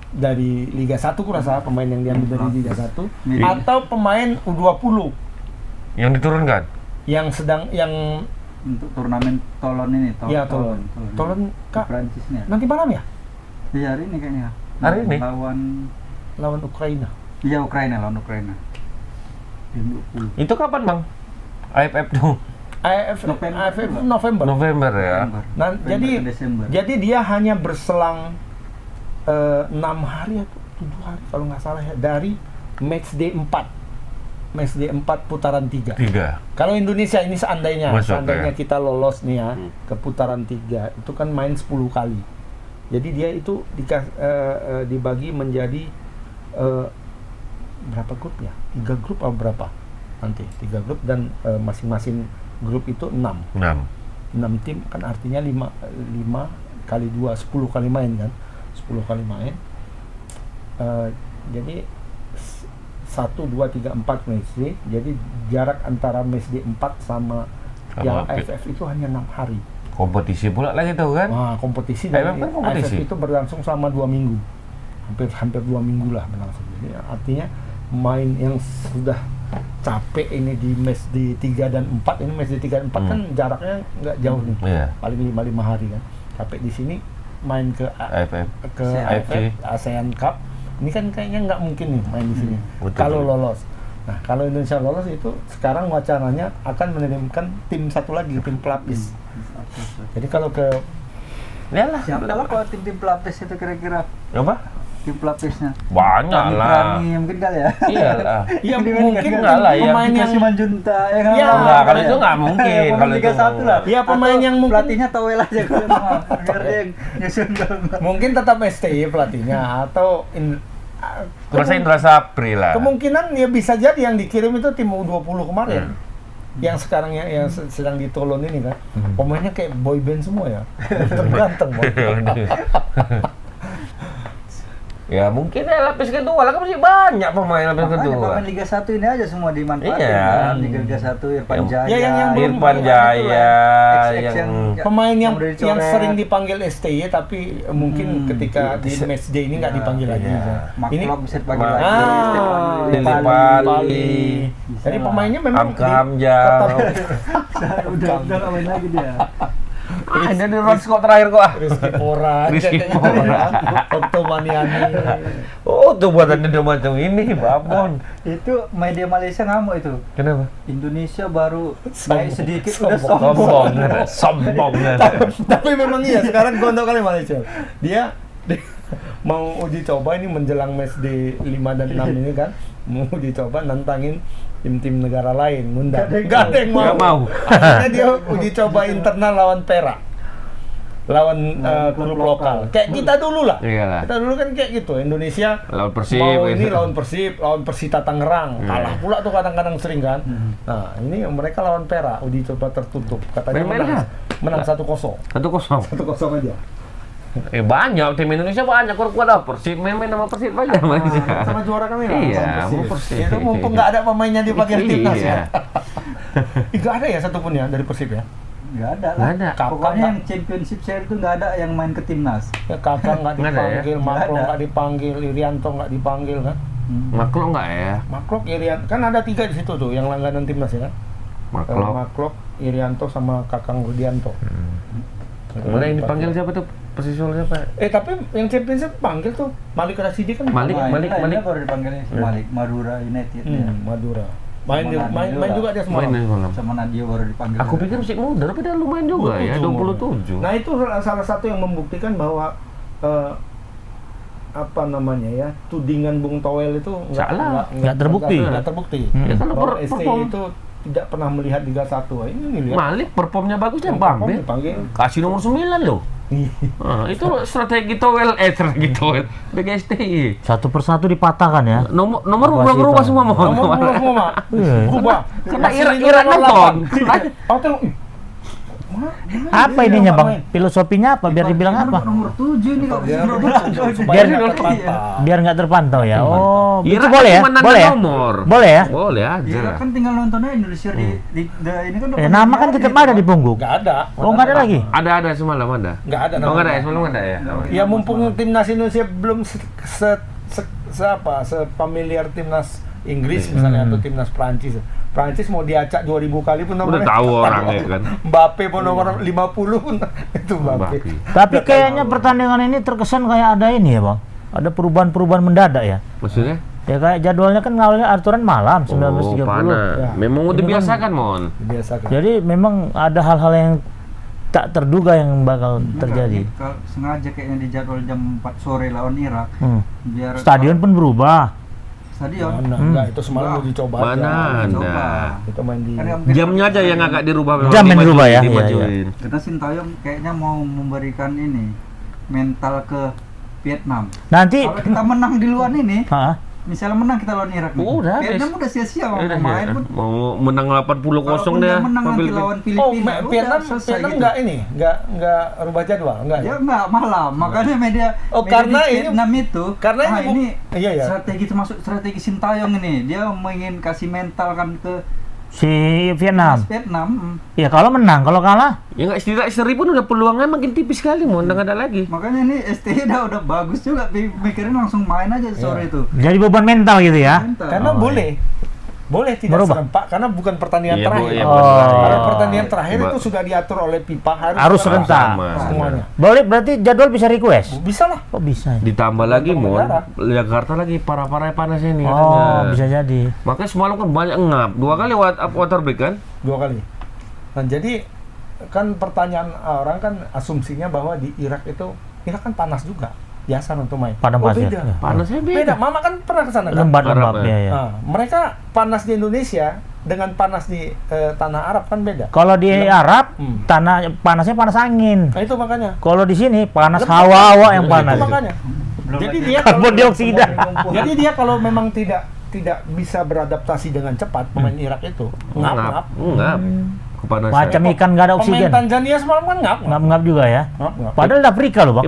dari Liga 1 kurasa pemain yang diambil dari Liga 1 atau pemain U20 Yang diturunkan. yang Untuk turnamen Tolon ini, ya Tolon Di Kak Prancis nih. nanti malam ya Iya, hari ini kayaknya. Hari ini? lawan Ukraina. Iya, lawan Ukraina. Tim 20. Itu kapan bang? AFF tuh. AFF November. November ya. Nah, November ke Desember. jadi dia hanya berselang 6 hari atau 7 hari kalau nggak salah ya dari match day 4 putaran 3. 3. Kalau Indonesia ini seandainya Masuk, ya. kita lolos nih ya ke putaran 3 itu kan main 10 kali. Jadi dia itu dibagi menjadi berapa grup ya? 3 grup atau berapa? Nanti 3 grup dan masing-masing grup itu 6 tim kan artinya 5 kali 2 10 kali main kan. 10 kali main. Jadi 1, 2, 3, 4 match day. Jadi jarak antara match day 4 sama yang AFF itu hanya 6 hari. Kompetisi pula lagi tuh kan? Nah, kompetisi AFF dari kan kompetisi. AFF itu berlangsung selama 2 minggu. Hampir 2 minggu lah berlangsung. Jadi artinya main yang sudah capek ini di match di 3 dan 4 ini match di 3 dan 4 kan jaraknya nggak jauh nih. Iya. Paling 5 hari kan. Capek di sini main ke AFF. AFF ASEAN Cup. Ini kan kayaknya nggak mungkin nih main di sini. Betul, Kalau betul. lolos. Nah, kalau Indonesia lolos itu sekarang wacananya akan mengirimkan tim satu lagi, tim pelapis. Jadi kalau ke Yalah. Siapa lah kalau tim-tim pelapis itu kira-kira? Apa? Tim pelapisnya. Banyak lah. Berani mungkin kali ya. Iyalah. ya Mendingan mungkin enggak lah ya. pemain yang Dikasih Manjunta ya kan. Ya, Enggak, kalau itu nggak mungkin. Pemain Kalau Liga itu 1 lah. Ya, pemain Atau yang mungkin- pelatihnya towel aja kan. Biar dia yang nyusun gol. mungkin tetap STI pelatihnya atau Rasa Indra Sapri lah. kemungkinan ya bisa jadi yang dikirim itu tim U20 kemarin. Yang sekarang yang sedang ditolon ini kan. Pemainnya kayak boy band semua ya. Ganteng-ganteng. Ya mungkin lapis kedua lah, kan masih banyak pemain lapis Makanya kedua. pemain Liga 1 ini aja semua dimanfaatin Iya. kan. Liga 1 Irfan Yang- Jaya. Ya, yang belum Irfan main Jaya, XX yang Pemain yang udah dicoret. sering dipanggil STY tapi mungkin ketika di match day ini nggak dipanggil lagi. Iya. Ini Maklok bisa dipanggil Ma- lagi. Lili Stefan Pali. Pali. Jadi pemainnya memang Hamka Hamzah. udah nggak main lagi dia. Ah, ini Rons kok terakhir kok. Rizky Pora, Rizky kayaknya Pora. Okto Maniani. Oh, tuh buatannya udah macam ini, Babon. Itu media Malaysia ngamuk itu. Kenapa? Indonesia baru naik sedikit udah Sombong. sombong. Sombong. Tapi memang iya sekarang gondok kali Malaysia. Dia mau uji coba ini menjelang match di 5 dan 6 ini kan, mau uji coba nantangin tim-tim negara lain, ngundang. Gak ada yang mau. Nggak mau. Akhirnya dia uji coba internal lawan Perak. Lawan klub lokal. Kayak kita dulu lah. Iyalah. Kita dulu kan kayak gitu. Indonesia Lawan Persib. mau ini gitu. lawan Persib, lawan Persita Tangerang. Kalah pula tuh kadang-kadang sering kan. Nah, ini mereka lawan Perak, uji coba tertutup. Katanya Main-main menang 1-0. 1-0. 1-0 aja. Banyak tim Indonesia banyak kuat ada Persib main-main sama Persib banyak Malaysia. Sama juara kami lah. Iya, lawan mau Persib. Persib. Itu mumpung nggak ada pemainnya dipanggil timnas Iya. ya. Nggak ada ya satupun ya dari Persib ya. Nggak ada Nggak lah. ada. Pokoknya yang championship share itu nggak ada yang main ke timnas. Ya Kakak nggak Nggak ada ya? dipanggil, Makro Nggak ada. nggak dipanggil, Irianto nggak dipanggil kan. Maklok enggak ya? Maklok, Irianto kan ada 3 di situ tuh yang langganan timnas ya kan. Maklok. Maklok, Irianto sama Kakang Rudianto. Mana yang dipanggil siapa tuh? Posisi siapa? Tapi yang championship panggil tuh Malik Rasidi kan. Malik. Malik baru dipanggil Malik Madura United ya. Madura. Main juga dia Main semalam. di malam. Sama Nadio baru dipanggil. Aku pikir masih muda, tapi dia lumayan juga ya, 27. Nah itu salah satu yang membuktikan bahwa apa namanya ya, tudingan Bung Toel itu Salah. Nggak terbukti. Nggak terbukti. Ya kalau Bahwa STI perform itu tidak pernah melihat Liga 1. Ini nih lihat. Malik performnya bagus ya, Perform Bang. dipanggil. Kasih nomor 9 loh. Itu strategi strategi Toel BGSTI. Satu persatu dipatahkan ya. Nomor Apa sih berubah itu? semua mohon. Nomor semua, Mak. Iya. Berubah. Kena Aslinya Irak nomor nonton. 8. Oh, tengok. Apa ininya bang? Filosofinya apa? Biar dibilang apa? Nomor 7 ini kok. Biar Biar- nggak terpantau. Biar nggak terpantau ya. Oh, itu Irak boleh ya? cuma nanda Boleh ya? nomor. Boleh ya? Boleh aja. Iya kan tinggal nonton aja Indonesia di ini kan udah Nama kan tetap ada di punggung. Nggak ada. Oh, nggak ada lagi? Ada semalam ada. Nggak ada. Oh, nggak ada ya, namanya. semalam ada ya. Ya mumpung timnas Indonesia belum familiar timnas Inggris misalnya atau timnas Prancis. Prancis mau diacak 2000 kali pun Udah tahu orangnya kan. Mbappe pun nomor 50 pun itu Mbappe. Tapi kayaknya pertandingan ini terkesan kayak ada ini ya bang. Ada perubahan-perubahan mendadak ya. Maksudnya? Ya kayak jadwalnya kan awalnya aturan malam 19.30. Oh, panas. Ya. Memang udah biasa kan, Mon? Biasa kan. Jadi memang ada hal-hal yang tak terduga yang bakal terjadi. Sengaja kayaknya di jadwal jam 4 sore lawan Irak. Biar Stadion pun berubah. stadion. Enggak, itu semalam uji coba aja. Mana ada? Coba. Kita main di Kan nggak mungkin- Jamnya aja yang agak dirubah. memang Jam yang dimajuin, dirubah ya? dimajuin. Karena Sintayong kayaknya mau memberikan ini mental ke Vietnam. Nanti, Kalau kita menang di luar ini, ha? misalnya menang kita lawan Irak nih. Udah, Vietnam habis. udah sia-sia mau Udah, main ya. pun. Mau menang 80-0 Kalaupun deh. dia menang nanti Filipina. lawan Oh, Filipina, Vietnam, udah selesai Vietnam gitu. enggak rubah jadwal, enggak Ya ya? enggak, malah makanya media Oh, media karena di ini- Vietnam itu karena ah, ini ini iya, iya. strategi termasuk strategi Sintayong ini. Dia ingin kasih mental kan ke Si Vietnam. Vietnam. Ya kalau menang, kalau kalah, Ya nggak setidaknya seri pun udah peluangnya makin tipis sekali, Mon. Udah nggak ada lagi. Makanya ini STI udah bagus juga mikirin langsung main aja sore itu. jadi beban mental gitu ya. Mental. Karena boleh tidak Berubah. serempak karena bukan pertandingan Iya, Bu, terakhir. iya, Oh. benar. Kalau pertandingan terakhir Ba- itu sudah diatur oleh FIFA Harus serentak. Sama. semuanya. Boleh berarti jadwal bisa request? Bisa lah. Kok bisa ya? Ditambah lagi, Mon. Negara. Jakarta lagi parah-parah panas ini. Oh, katanya. bisa jadi. Makanya semalam kan banyak ngap. 2 kali water break kan? 2 kali. Nah, jadi kan pertanyaan orang kan asumsinya bahwa di Irak kan panas juga. Biasa untuk main. Padang pasir, beda. ya. Panasnya Beda. beda. Mama kan pernah ke sana kan? Lembab-lembab Arab, ya, ya. Nah, mereka panas di Indonesia dengan panas di tanah Arab kan beda. Kalau di Arab, panasnya panas angin. Nah, itu makanya. Kalau di sini panas Lembab. hawa-hawa yang panas. Itu makanya. Belum Jadi lagi dia karbon kalau- dioksida. Jadi dia kalau memang tidak bisa beradaptasi dengan cepat pemain Irak itu ngap. Ngap. kepanasan. Macam ikan nggak ada oksigen. Pemain Tanzania semalam kan ngap. Ngap-ngap juga ya. Ngap. Padahal di Afrika loh, Bang.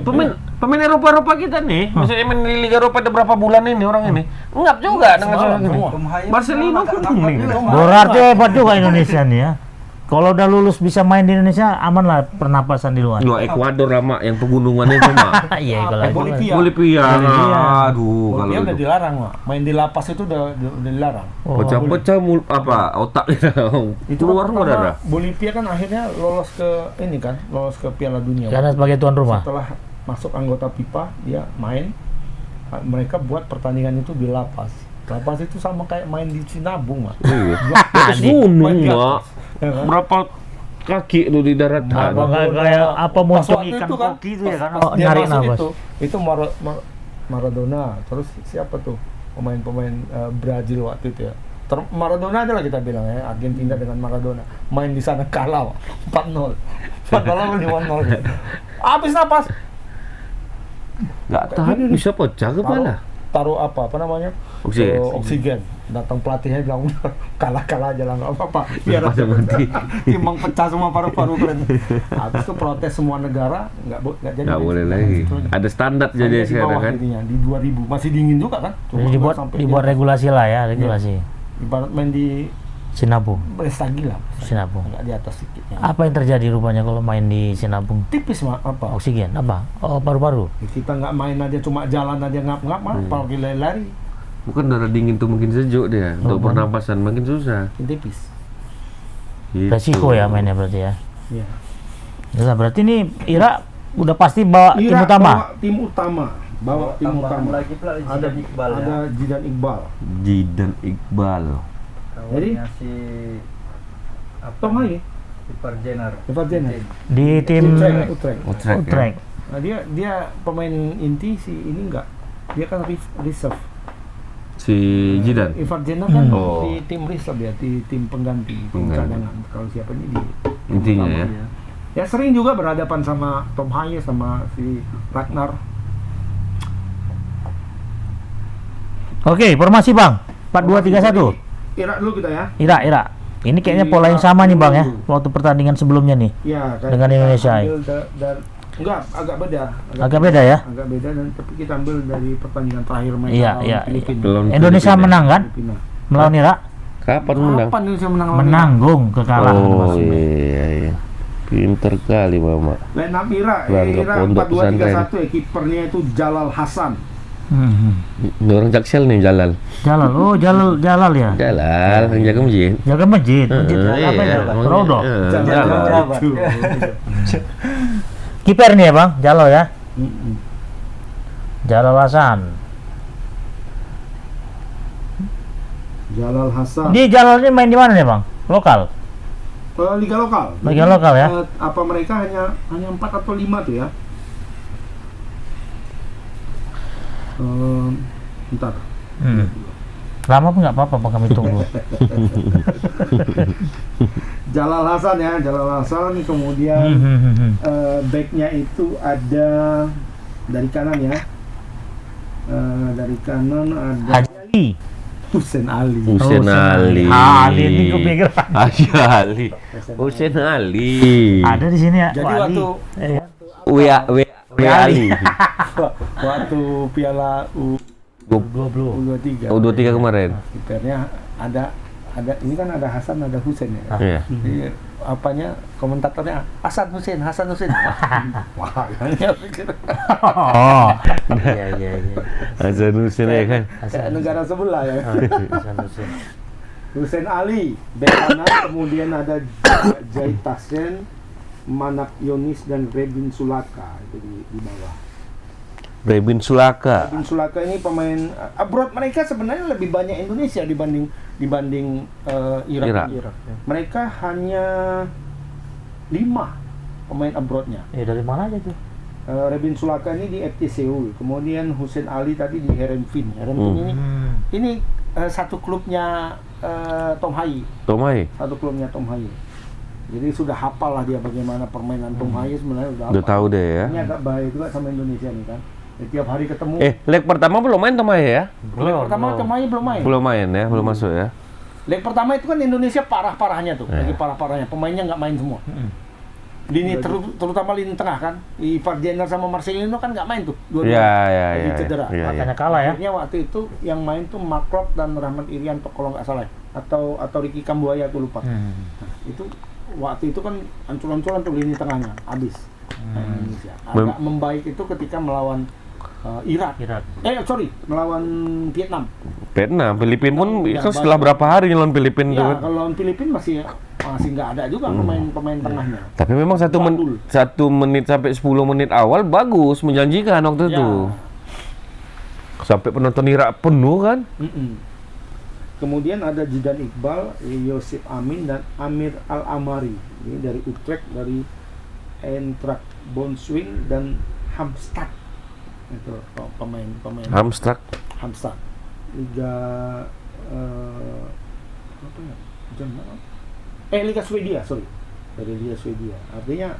Pemain Eropa kita nih, maksudnya main di Liga Eropa ada berapa bulan ini orang ini, ngap juga dengan Semalam soal ini. semua. Tom Hayes Barcelona ngap- pun ngap- nih. ngap- Berarti hebat juga Indonesia nih ya. Kalau udah lulus bisa main di Indonesia, aman lah pernapasan di luar. Wah, Ekuador lama yang pegunungan itu mah. Iya, kalau itu. Bolivia. Bolivia. Bolivia. Aduh, kalau Dia udah itu. dilarang, Mak. Main di lapas itu udah dilarang. Oh, Pecah-pecah apa otaknya. Itu Keluar pertama, darah. Bolivia kan akhirnya lolos ke Piala Dunia. karena sebagai tuan rumah. Setelah masuk anggota FIFA, dia main. Mereka buat pertandingan itu di lapas. Lapas itu sama kayak main di Sinabung, Mak. Iya. Terus gunung, Main di Mak. atas, ya kan? Berapa kaki itu di daratan? Apa kayak apa Pas moncong waktu ikan itu kan, koki itu ya kan? pas Oh, dia nyari masuk nafas. itu Maradona, terus siapa tuh pemain-pemain Brazil waktu itu ya. Maradona aja lah kita bilang ya, Argentina dengan Maradona main di sana kalah 4-0, 4-0 5-0. Habis napas, Nggak tahan, bisa pecah kepala. taruh apa namanya? Oksigen. Oksigen. Datang pelatihnya bilang kalah aja lah, nggak apa-apa. Biar Pada mati. timbang pecah semua paru-paru keren. Habis itu protes semua negara, nggak jadi. Nggak boleh lagi. Ada standar jadi Hanya di sekarang bawah kan. jadinya, di 2000 masih dingin juga kan. Jadi dibuat regulasi lah ya, regulasi. Ibarat main di Sinabung, Prestagi lah, Sinabung. agak di atas sedikitnya. Apa yang terjadi rupanya kalau main di Sinabung? Tipis mah apa? Oksigen apa? Oh, paru-paru. Kita nggak main aja, cuma jalan aja ngap-ngap mah, apalagi lari-lari, Bukan darah dingin tuh makin sejuk dia. Untuk pernapasan makin susah. tipis. Gitu. Resiko ya mainnya berarti ya. Iya. Ya, berarti ini Ira udah pasti bawa tim utama. Bawa tim Tambahan utama. lagi pula Ada Zidane Iqbal ya. ada Zidane Iqbal. Jidan Iqbal. Kawannya si apa? Tom Hayes, Ivar Jenner. Ivar Jenner. Di tim Utrecht. Utrecht. ya? Utrecht. Nah, dia pemain inti si ini enggak. Dia kan reserve. Si Jidan. Ivar Jenner kan Oh. di tim reserve ya, di tim pengganti, tim Pengganti. cadangan. Kalau siapa ini di Intinya ya. Iya. ya sering juga berhadapan sama Tom Hayes sama si Ragnar. Oke, formasi Bang. 4-2-3-1. Ira dulu kita ya. Ira. Ini kayaknya pola yang sama nih Bang ya, waktu pertandingan sebelumnya nih. Ya, Dengan kita Indonesia. ambil enggak, agak beda. Agak beda ya. Agak beda dan tapi kita ambil dari pertandingan terakhir mereka Iya, lawan iya. Filipina. Belum Indonesia Filipina. menang kan? Filipina. Melawan Ira? Kapan menang? Kapan Indonesia menang lawan Menanggung kekalahan Oh Mas. iya. Pinter kali Mama. Line up Ira Bangga pondok 4-2-3-1 ya, kipernya itu Jalal Hasan. Ini orang Jaksel nih Jalal. Jalal. Oh, Jalal ya. Jalal yang jaga masjid. Jaga masjid. Masjid apa ya? Rodo. Jalal itu. Kiper nih ya Bang, Jalal ya. Jalal Hasan. Jalal Hasan. Di Jalal ini main di mana nih Bang? Lokal. Liga lokal. Liga lokal ya. Apa mereka hanya 4 atau 5 tuh ya? Bentar. Lama pun nggak apa-apa Bang, kami tunggu. Jalal Hasan ya, Jalal Hasan. Kemudian backnya itu ada dari kanan ya. Dari kanan ada Haji Ali. Hussein Ali. Hussein Ali. Ali ini gue pikir. Haji Ali. Hussein Ali. Ada di sini ya. Jadi Wah, waktu Ali. W Ali. waktu Piala U23 U23 kemarin. kipernya ada ini kan ada Hasan ada Hussein ya. Iya. Jadi apanya komentatornya Hasan Hussein. Wah, ya pikir Oh. Iya. Hasan Hussein ya kan. kayak negara sebelah ya. Hasan Hussein. Hussein Ali, bek kanan, kemudian ada Jait Tashen, Manak Yonis dan Rebin Sulaka itu di bawah. Rebin Sulaka. Rebin Sulaka ini pemain abroad, mereka sebenarnya lebih banyak Indonesia dibanding Irak. Irak. Mereka hanya 5 pemain abroadnya. Dari mana aja tuh? Rebin Sulaka ini di FC Seoul, kemudian Hussein Ali tadi di Herenveen. Ini satu klubnya Tom Hayes. Tomai. Satu klubnya Tom Hayes. Jadi sudah hafal lah dia bagaimana permainan Tom Hayes, sebenarnya Udah hafal. tahu deh ya. Ini agak bahaya juga sama Indonesia nih kan. Jadi, tiap hari ketemu. Leg pertama belum main Tomai ya? Leg pertama Tom Hayes belum main. Belum main ya, belum masuk ya. Leg pertama itu kan Indonesia parah-parahnya tuh, lagi parah-parahnya. Pemainnya nggak main semua. Lini terutama lini tengah kan, Ivar Jenner sama Marcelino kan nggak main tuh, dua-duanya lagi cedera. Makanya kalah ya. Akhirnya waktu itu yang main tuh Mark Klok dan Rahmat Irianto kalau nggak salah, atau Ricky Kambuaya aku lupa. Nah, itu waktu itu kan ancur-ancuran tuh lini tengahnya, habis. Indonesia. Agak membaik itu ketika melawan Irak. Melawan Vietnam. Filipina pun kan setelah berapa hari lawan Filipina tuh Ya, kan. kalau lawan Filipina masih nggak ada juga pemain tengahnya. Tapi memang 1 menit sampai 10 menit awal bagus, menjanjikan waktu itu. Sampai penonton Irak penuh kan. Kemudian ada Zidan Iqbal, Yosef Amin dan Amir Al-Amari. Ini dari Utrecht, dari Eintracht Bonswing dan Hamstad. Itu pemain Hamstrak. Liga Liga Swedia, dari Liga Swedia. Artinya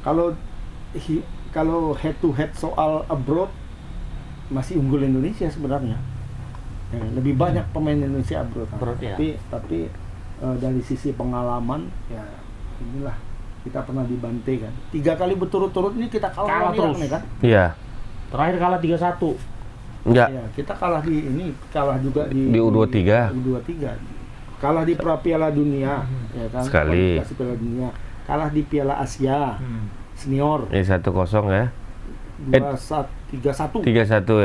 kalau head to head soal abroad masih unggul Indonesia sebenarnya. Lebih banyak pemain Indonesia abroad. Ya. Tapi dari sisi pengalaman ya inilah kita pernah dibantai kan. 3 kali berturut-turut ini kita kalah terus nih kan. Iya. Terakhir kalah 3-1. Enggak. Ya, kita kalah juga di U23. U23. Kalah di Piala Dunia, ya kan? Sekali. Kualifikasi Piala Dunia. Kalah di Piala Asia senior. 1-0 ya. 3-1. 3-1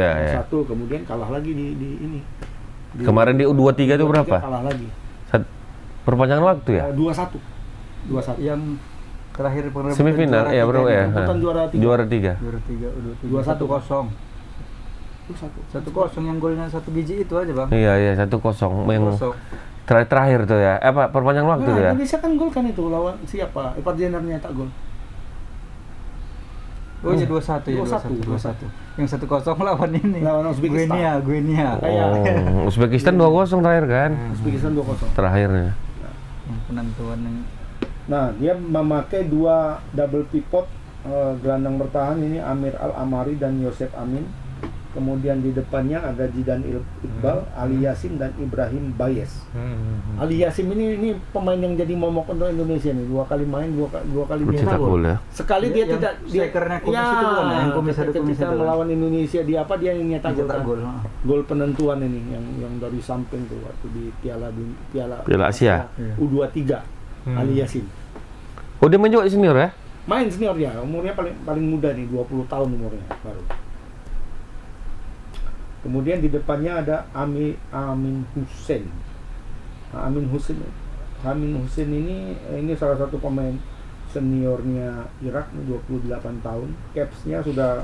ya. 1 kemudian kalah lagi di ini. Kemarin di U23 itu berapa? Kalah lagi. Perpanjangan waktu ya? 2-1. Yang terakhir Semifinal ya bro ya. Rebutan Juara 3. Juara 3 udah 1-0. 1-0 yang golnya 1 biji itu aja, Bang. Iya 1-0 yang terakhir tuh ya. Perpanjangan waktu tuh ya. Indonesia kan gol kan itu lawan siapa? Ivar Jenner nyetak gol. Oh iya 2-1 ya. 2-1. Yang 1-0 lawan ini. Lawan Uzbekistan. Guinea. Uzbekistan 2-0 terakhir kan? Uzbekistan 2-0. Terakhirnya. Yang penentuan yang Nah, dia memakai 2 double pivot gelandang bertahan ini Amir Al-Amari dan Yosef Amin. Kemudian di depannya ada Zidan Iqbal, Ali Yasin dan Ibrahim Bayes. Ali Yasin ini pemain yang jadi momok untuk Indonesia nih. 2 kali main, 2 kali dia Mencetak gol ya. Sekali dia tidak strikernya kumis itu kan, yang kumis ada kumis ketika itu. melawan Indonesia dia yang nyetak gol. Cetak gol. Gol penentuan ini yang dari samping tuh waktu di Piala Asia. U23. Ali Yasin. Oh dia main juga di senior ya? Main senior ya, umurnya paling muda nih, 20 tahun umurnya baru. Kemudian di depannya ada Amin Hussein. Nah, Amin Hussein ini salah satu pemain seniornya Irak, 28 tahun. Capsnya sudah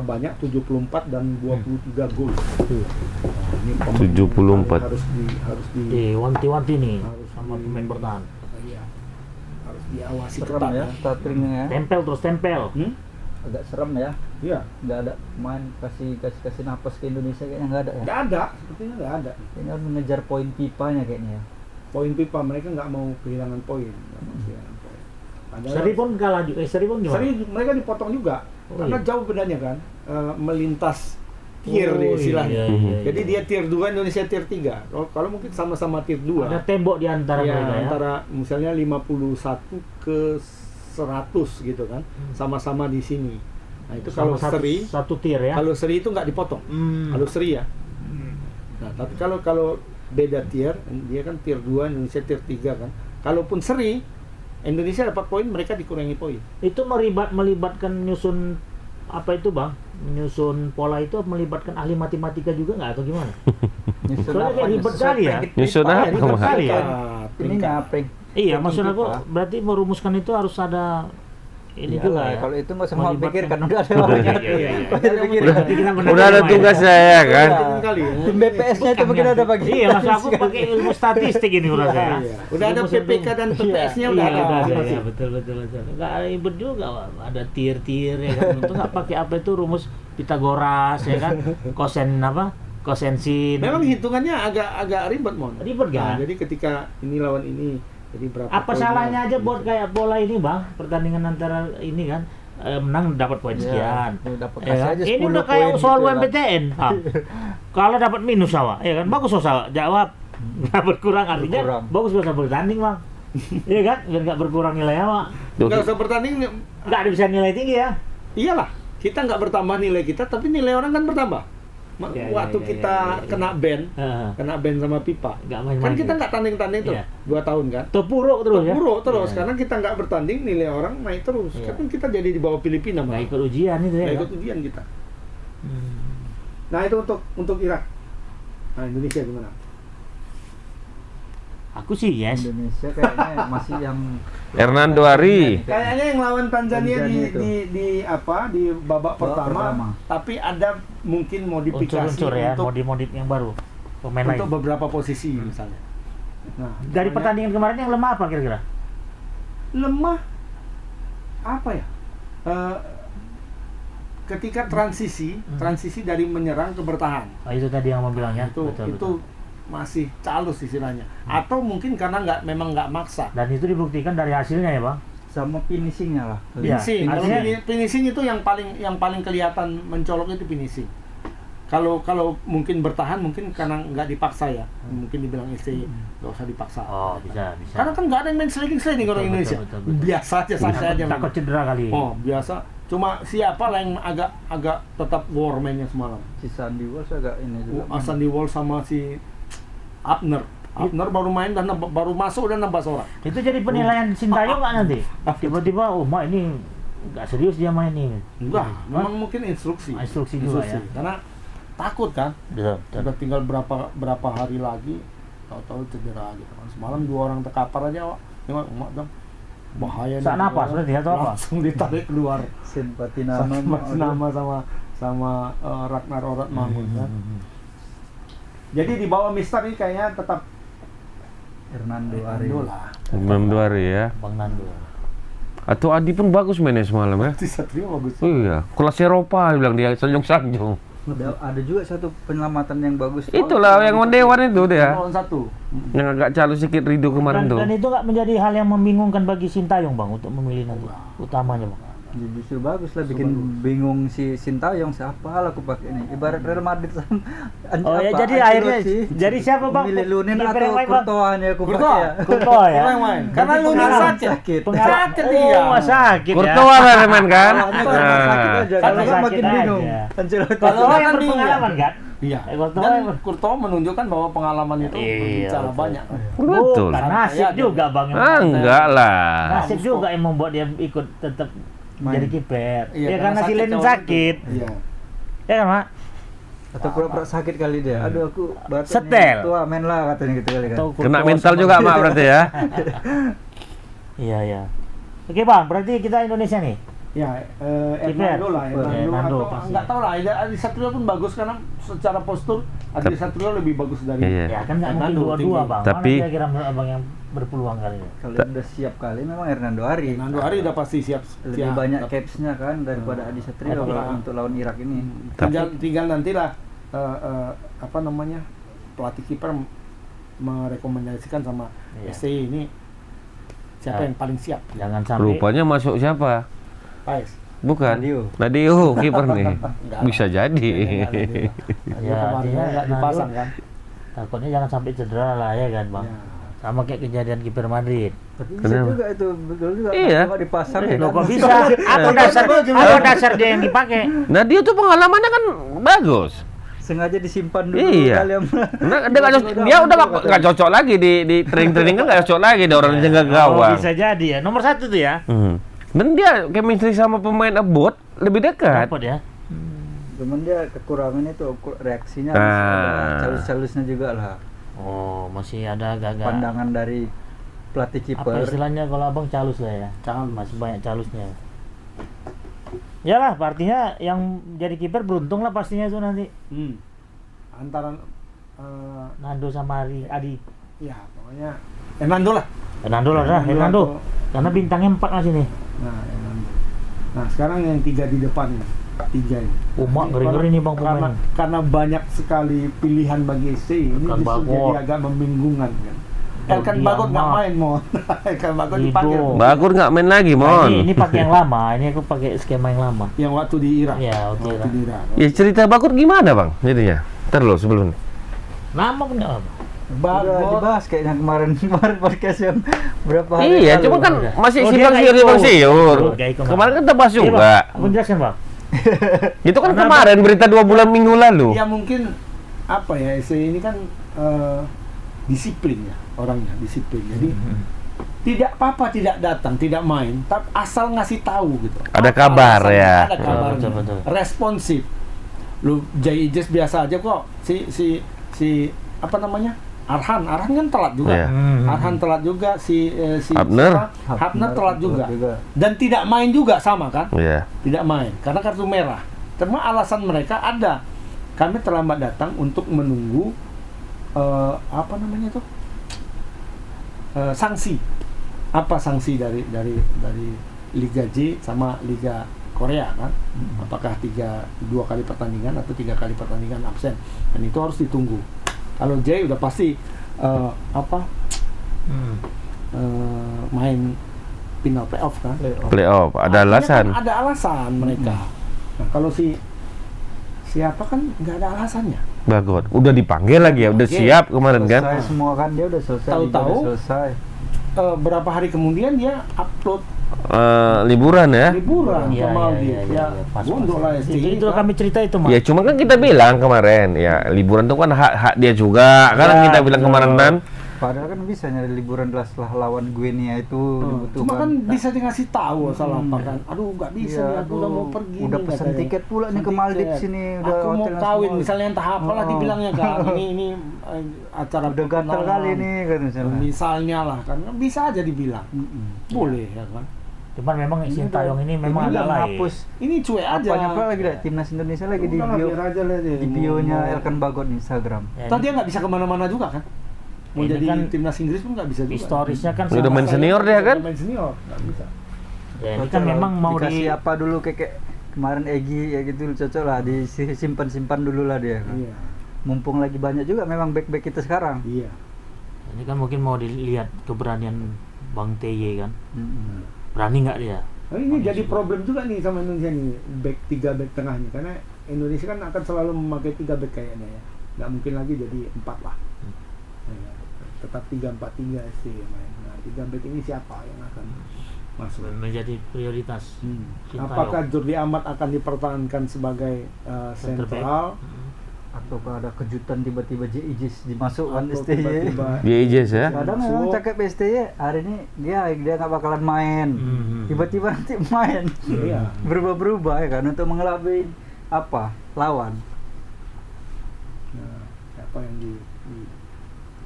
banyak 74 dan 23 gol. Ini pemain 74. harus di wanti-wanti nih harus sama pemain bertahan. Iya. Harus diawasi serem ketat ya, startingnya ya. Tempel. Agak serem ya. Iya. Nggak ada main kasih napas ke Indonesia kayaknya nggak ada ya. Nggak ada, sepertinya nggak ada. Kayaknya harus mengejar poin pipanya kayaknya ya. Poin pipa mereka nggak mau kehilangan poin. Padahal Seri pun kalah juga. Seri pun gimana? Seri mereka dipotong juga. Karena jauh bedanya kan. Melintas tier istilahnya. Iya. Jadi dia tier 2, Indonesia tier 3. Kalau mungkin sama-sama tier 2. Ada tembok di antara ya, mereka ya. antara misalnya 51 ke 100 gitu kan. Sama-sama di sini. Nah, itu kalau seri satu tier ya. Kalau seri itu nggak dipotong. Kalau seri ya. Nah, tapi kalau beda tier, dia kan tier 2, Indonesia tier 3 kan. Kalaupun seri, Indonesia dapat poin, mereka dikurangi poin. Itu melibatkan nyusun apa itu bang? Nyusun pola itu melibatkan ahli matematika juga nggak atau gimana? Soalnya kayak ribet kali ya. Nyusun apa? Ribet kali ya. Ininya Iya, maksud aku berarti merumuskan itu harus ada ini juga ya. Kalau itu nggak semua Melibatkan. pikirkan udah ada orangnya. Udah ada tugasnya ya kan? Tim BPS-nya itu mungkin ada bagi. Iya, maksud aku pakai ilmu statistik ini menurut saya. Udah ada PPK dan PPS-nya udah ada. Iya, betul. Enggak ribet juga, Wak. Ada tier-tier ya kan. Untuk enggak pakai apa itu rumus Pitagoras ya kan. Kosen apa? Kosen sin. Memang hitungannya agak ribet, Mon. Ribet kan? Nah, jadi ketika ini lawan ini, jadi berapa Apa poinnya, salahnya aja buat gitu. kayak bola ini, Bang? Pertandingan antara ini kan menang dapat poin sekian. Dapat Ya kasih kan? aja 10 Ini udah kayak poin soal gitu ya. UMPTN. Kalau dapat minus awak, ya kan? Bagus awak jawab. Nggak berkurang artinya Berkurang. bagus gak usah bertanding bang. Iya kan, biar nggak berkurang nilainya mak. Nggak usah bertanding. Nggak ada bisa nilai tinggi ya. Iyalah, kita nggak bertambah nilai kita, tapi nilai orang kan bertambah. Ya, Waktu ya, kita ya. kena ban, Heeh. kena ban sama pipa, Nggak kan main-main. kita nggak tanding-tanding tuh, Iya. 2 tahun kan. Terpuruk terus ya. Buruk terus, Iya. karena kita nggak bertanding, nilai orang naik terus. Iya. Kan kita jadi di bawah Filipina, Nggak malah. ikut ujian itu ya. Nggak kan? ikut ujian kita. Hmm. Nah itu untuk Irak. Nah Indonesia gimana? Aku sih yes. Indonesia kayaknya masih yang Hernando Ari. Kayaknya yang lawan Tanzania Tanzania itu. di babak pertama, tapi ada mungkin modifikasi Unsur-unsur ya, untuk modif-modif yang baru. Pemain lain. untuk beberapa posisi misalnya. Nah, Dari misalnya pertandingan kemarin yang lemah apa kira-kira? lemah apa ya? Ketika transisi dari menyerang ke bertahan. Oh, itu tadi yang mau bilangnya. itu Betul, itu betul. masih calus istilahnya. Atau mungkin karena memang nggak maksa. Dan itu dibuktikan dari hasilnya ya bang. sama finishingnya lah. Iya, Finishing. Kalau artinya- finishing itu yang paling kelihatan mencolok itu finishing. Kalau mungkin bertahan mungkin karena nggak dipaksa ya. Mungkin dibilang istri nggak usah dipaksa. Oh bisa. Karena kan nggak ada yang main sliding orang Betul, Indonesia. betul. Biasa aja santai aja. Takut cedera kali. Oh biasa. Cuma siapa lah yang agak tetap war mainnya semalam? Si Sandy Walsh agak ini juga. Sandy Walsh sama si Abner. Abner baru main dan baru masuk dan nambah orang. Itu jadi penilaian Sintayong nggak nanti? Tiba-tiba, oh mak ini nggak serius dia main ini. Enggak, memang mungkin instruksi. Instruksi juga ya. Karena takut kan. Betul, betul. Udah tinggal berapa hari lagi, tahu-tahu cedera gitu kan. Semalam 2 orang terkapar aja, Wak. Tengok emak dong. Bahaya Sak napas berarti atau apa? Langsung ditarik keluar. Simpati Nama sama Ragnar Oratmangun kan. Jadi di bawah Mister ini kayaknya tetap Hernando Ari. Hernando lah. Hernando Ari ya. Bang Nando. Atau Adi pun bagus mainnya semalam ya. Si Satrio bagus. Oh iya, kelas Eropa dia bilang dia sanjung-sanjung. Ada juga satu penyelamatan yang bagus. Itulah yang Dewan itu dia. Lawan 1. Yang agak calus sedikit Ridho kemarin tuh. Dan itu nggak menjadi hal yang membingungkan bagi Sintayong bang untuk memilih nanti utamanya bang. Ya, justru bagus lah bikin bingung si Sintayong siapa lah aku pakai ini. Ibarat Real Madrid sama Oh ya jadi akhirnya jadi siapa bang? Milih Lunin Kiper atau yang main, Bang? Kurtoan ya aku pakai Courtois. ya. Courtois ya. Yang main. Karena Berarti Lunin pengalaman. sakit. Sakit Oh dia. sakit ya. Courtois lah yang main kan? Salahnya kalau sakit Nah. aja, Karena kalau nggak makin sakit bingung. aja. Ancelotti. Kalau Courtois yang kan dia. berpengalaman kan? Iya. Courtois Dan yang- Courtois menunjukkan bahwa pengalaman itu Iya, berbicara betul. banyak. Betul. Bukan nasib Santai aja. juga bang. yang Ah, membuat- enggak lah. Nasib juga yang membuat dia ikut tetap Main. jadi kiper. Iya, Ya karena si Lenin cowok sakit. itu. Iya. Ya kan mak? Atau pura-pura sakit kali dia. Aduh aku batuk nih. Setel. Tua main lah katanya gitu kali kan. Atau Kena Courtois mental sama- juga mak berarti ya. Iya iya. Oke bang, berarti kita Indonesia nih. Ya, Hernando lah, Hernando atau pasti. nggak tahu lah. Adi Satrio pun bagus karena secara postur Adi Satrio lebih bagus dari Iya. Ya kan nggak mungkin Hernando dua-dua tinggi. bang. Tapi- Mana kira-kira abang yang berpeluang kali ya? Kalau yang udah siap kali memang Hernando Ari. Hernando Ari udah pasti siap. Lebih banyak capsnya kan daripada Adi Satrio Tapi- kalau untuk lawan Irak ini. Tinggal nantilah apa namanya pelatih kiper merekomendasikan sama Iya. SCI ini siapa Ya. yang paling siap. Jangan sampai Rupanya masuk siapa? Paes. Bukan. Nadio. Nadio kiper nih. Enggak. Bisa jadi. Ya, Kemarin artinya nggak dipasang kan. takutnya jangan sampai cedera lah ya kan bang. Ya. Sama kayak kejadian kiper Madrid. Tapi bisa Kenapa? juga itu betul juga. Iya. Kalau dipasang Iya. Loh kan. kok bisa? Apa dasar dia yang dipakai? Nadio tuh pengalamannya kan bagus. Sengaja disimpan dulu Iya. kali yang Nah, dia udah nggak cocok lagi di training kan nggak cocok lagi ada orang jaga Oh, gawang. bisa jadi ya. Nomor 1 tuh ya. Dan dia chemistry sama pemain abot lebih dekat. Dapat ya. Cuman dia kekurangannya itu reaksinya Ah. masih ada calus-calusnya juga lah. Oh, masih ada agak-agak Pandangan dari pelatih apa kiper. istilahnya kalau abang calus lah ya. Calus. Masih banyak calusnya. Ya lah, artinya yang jadi kiper beruntung lah pastinya itu nanti. Antara Nando sama Adi. ya pokoknya Hernando lah. Hernando lah dah, Hernando. Karena bintangnya 4 lah sini. Nah, Hernando. Nah, sekarang yang 3 di depan ini. 3 ini. Umak ngeri-ngeri nih bang Karena, pemain. karena banyak sekali pilihan bagi SC ini Elkan justru Bagot. jadi agak membingungkan kan. Elkan Dia Bagot nggak mah. main mau. Elkan Bagot Lido. dipakai Bagus nggak main lagi, Nah, Mon. ini pakai yang lama, ini aku pakai skema yang lama. yang waktu di Irak. Iya, oke Waktu lah. di Irak. Ya cerita Bagus gimana, Bang? Jadinya. Ntar lo sebelum. Lama pun nggak apa. Udah Bagot. dibahas kayaknya kemarin podcast yang berapa hari Iya, lalu. cuma kan Udah. masih Oh, simpang dia siur nggak simpang ikut. siur. Nggak ikut. Kemarin kan kita bahas Iya, juga. Bang. Aku jelaskan, Bang. Itu kan Karena kemarin berita 2 bulan minggu lalu. Ya mungkin apa ya, ini kan disiplin ya orangnya, disiplin. Jadi tidak apa-apa tidak datang, tidak main, tapi asal ngasih tahu gitu. Ada Apa kabar alasannya, ya. Ada kabarnya. Betul, betul. Responsif. Lu Jais biasa aja kok. Si apa namanya? Arhan kan telat juga. Iya. Arhan telat juga, si Hapner. siapa? Hapner telat juga. Dan tidak main juga sama kan? Iya. Tidak main karena kartu merah. Cuma alasan mereka ada. Kami terlambat datang untuk menunggu apa namanya tuh? Sanksi. Apa sanksi dari Liga J sama Liga Korea kan? Apakah 2 kali pertandingan atau 3 kali pertandingan absen? Dan itu harus ditunggu. Kalau J udah pasti main final playoff kan? Playoff, ada Artinya alasan. kan ada alasan mereka. Nah, kalau siapa kan nggak ada alasannya. Bagus. Udah dipanggil lagi ya, udah Oke. siap kemarin kan. Selesai semua kan, dia udah selesai. Liga Tahu-tahu, udah selesai. Berapa hari kemudian dia upload Liburan ya. liburan Iya, ke Maldives. iya, Ya, pas, gondok lah STI. Itu kan. kami cerita itu, Mas. Ya cuma kan kita bilang kemarin ya liburan tuh kan hak dia juga kan Ya, kita bilang betul. kemarin kan. Padahal kan bisa nyari liburan setelah lawan Guinea itu dibutuhkan. Cuma kan bisa dikasih tahu asal apa kan. Aduh nggak bisa Iya, nih, aku udah aduh, mau pergi udah nih, pesan katanya. tiket pula nih ke Pesan Maldives tiket. sini, udah aku mau hotelnya kawin semua. misalnya entah apalah Oh. dibilangnya kan. Ini acara Udah gatal perkenalan. kali nih kan misalnya. Misalnya lah kan bisa aja dibilang. Boleh ya kan. Cuman memang Sintayong ini memang Ini agak udah lain. hapus Ini cuek aja. apanya pula lagi dah, timnas Indonesia lagi di Udah lah, bio biar aja lah dia. di bio-nya Mau- Elkan Bagot di Instagram. Ya, Tadi dia nggak bisa kemana-mana juga kan? Mau Ini jadi kan timnas Inggris pun nggak bisa juga. historisnya kan Udah sama- main senior dia kan? Udah main senior, nggak bisa. Ya, ini kan memang mau dikasih apa dulu kayak kemarin Egi ya gitu cocok lah, disimpan-simpan dulu lah dia kan. Iya, Mumpung lagi banyak juga memang back-back kita sekarang. iya. ini kan mungkin mau dilihat keberanian Bang TY kan. Berani nggak dia? Nah, ini jadi problem juga nih sama Indonesia nih, tiga back tengahnya, karena Indonesia kan akan selalu memakai 3 back kayaknya ya, nggak mungkin lagi jadi 4 lah. Ya, tetap 3-4-3 sih main. Nah 3 back ini siapa yang akan masuk? Menjadi prioritas. Sintayong. Apakah Jordi Amat akan dipertahankan sebagai Center back. sentral? Ataukah ada kejutan tiba-tiba JIJIS dimasukkan Atau STY? tiba-tiba Dia Ijaz ya. Kadang masuk? memang cakep STY hari ini dia nggak bakalan main. Tiba-tiba nanti main. Iya. Berubah-berubah ya kan untuk mengelabui apa? Lawan. Nah, siapa yang di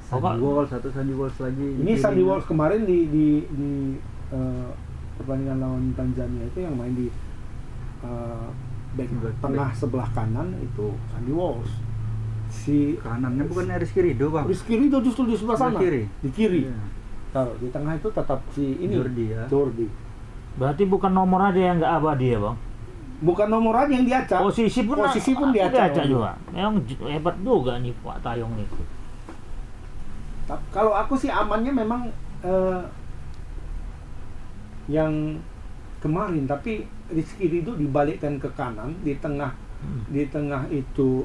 Sandy Walsh, satu Sandy Walsh lagi. ini Sandy Walsh kemarin di pertandingan lawan Tanzania itu yang main di back tengah sebelah kanan itu Sandy Walsh. Si Kanannya bukannya Rizky Ridho bang? Rizky Ridho justru di sebelah sana. Di kiri. Iya. Taruh di tengah itu tetap si ini Jordi ya. Jordi. Berarti bukan nomor aja yang nggak abadi ya, Bang? Bukan nomor aja yang diacak. Posisi pun diacak. juga. Memang hebat juga nih Pak Tayong nih. Kalau aku sih amannya memang yang kemarin, tapi Rizky Ridho dibalikkan ke kanan di tengah itu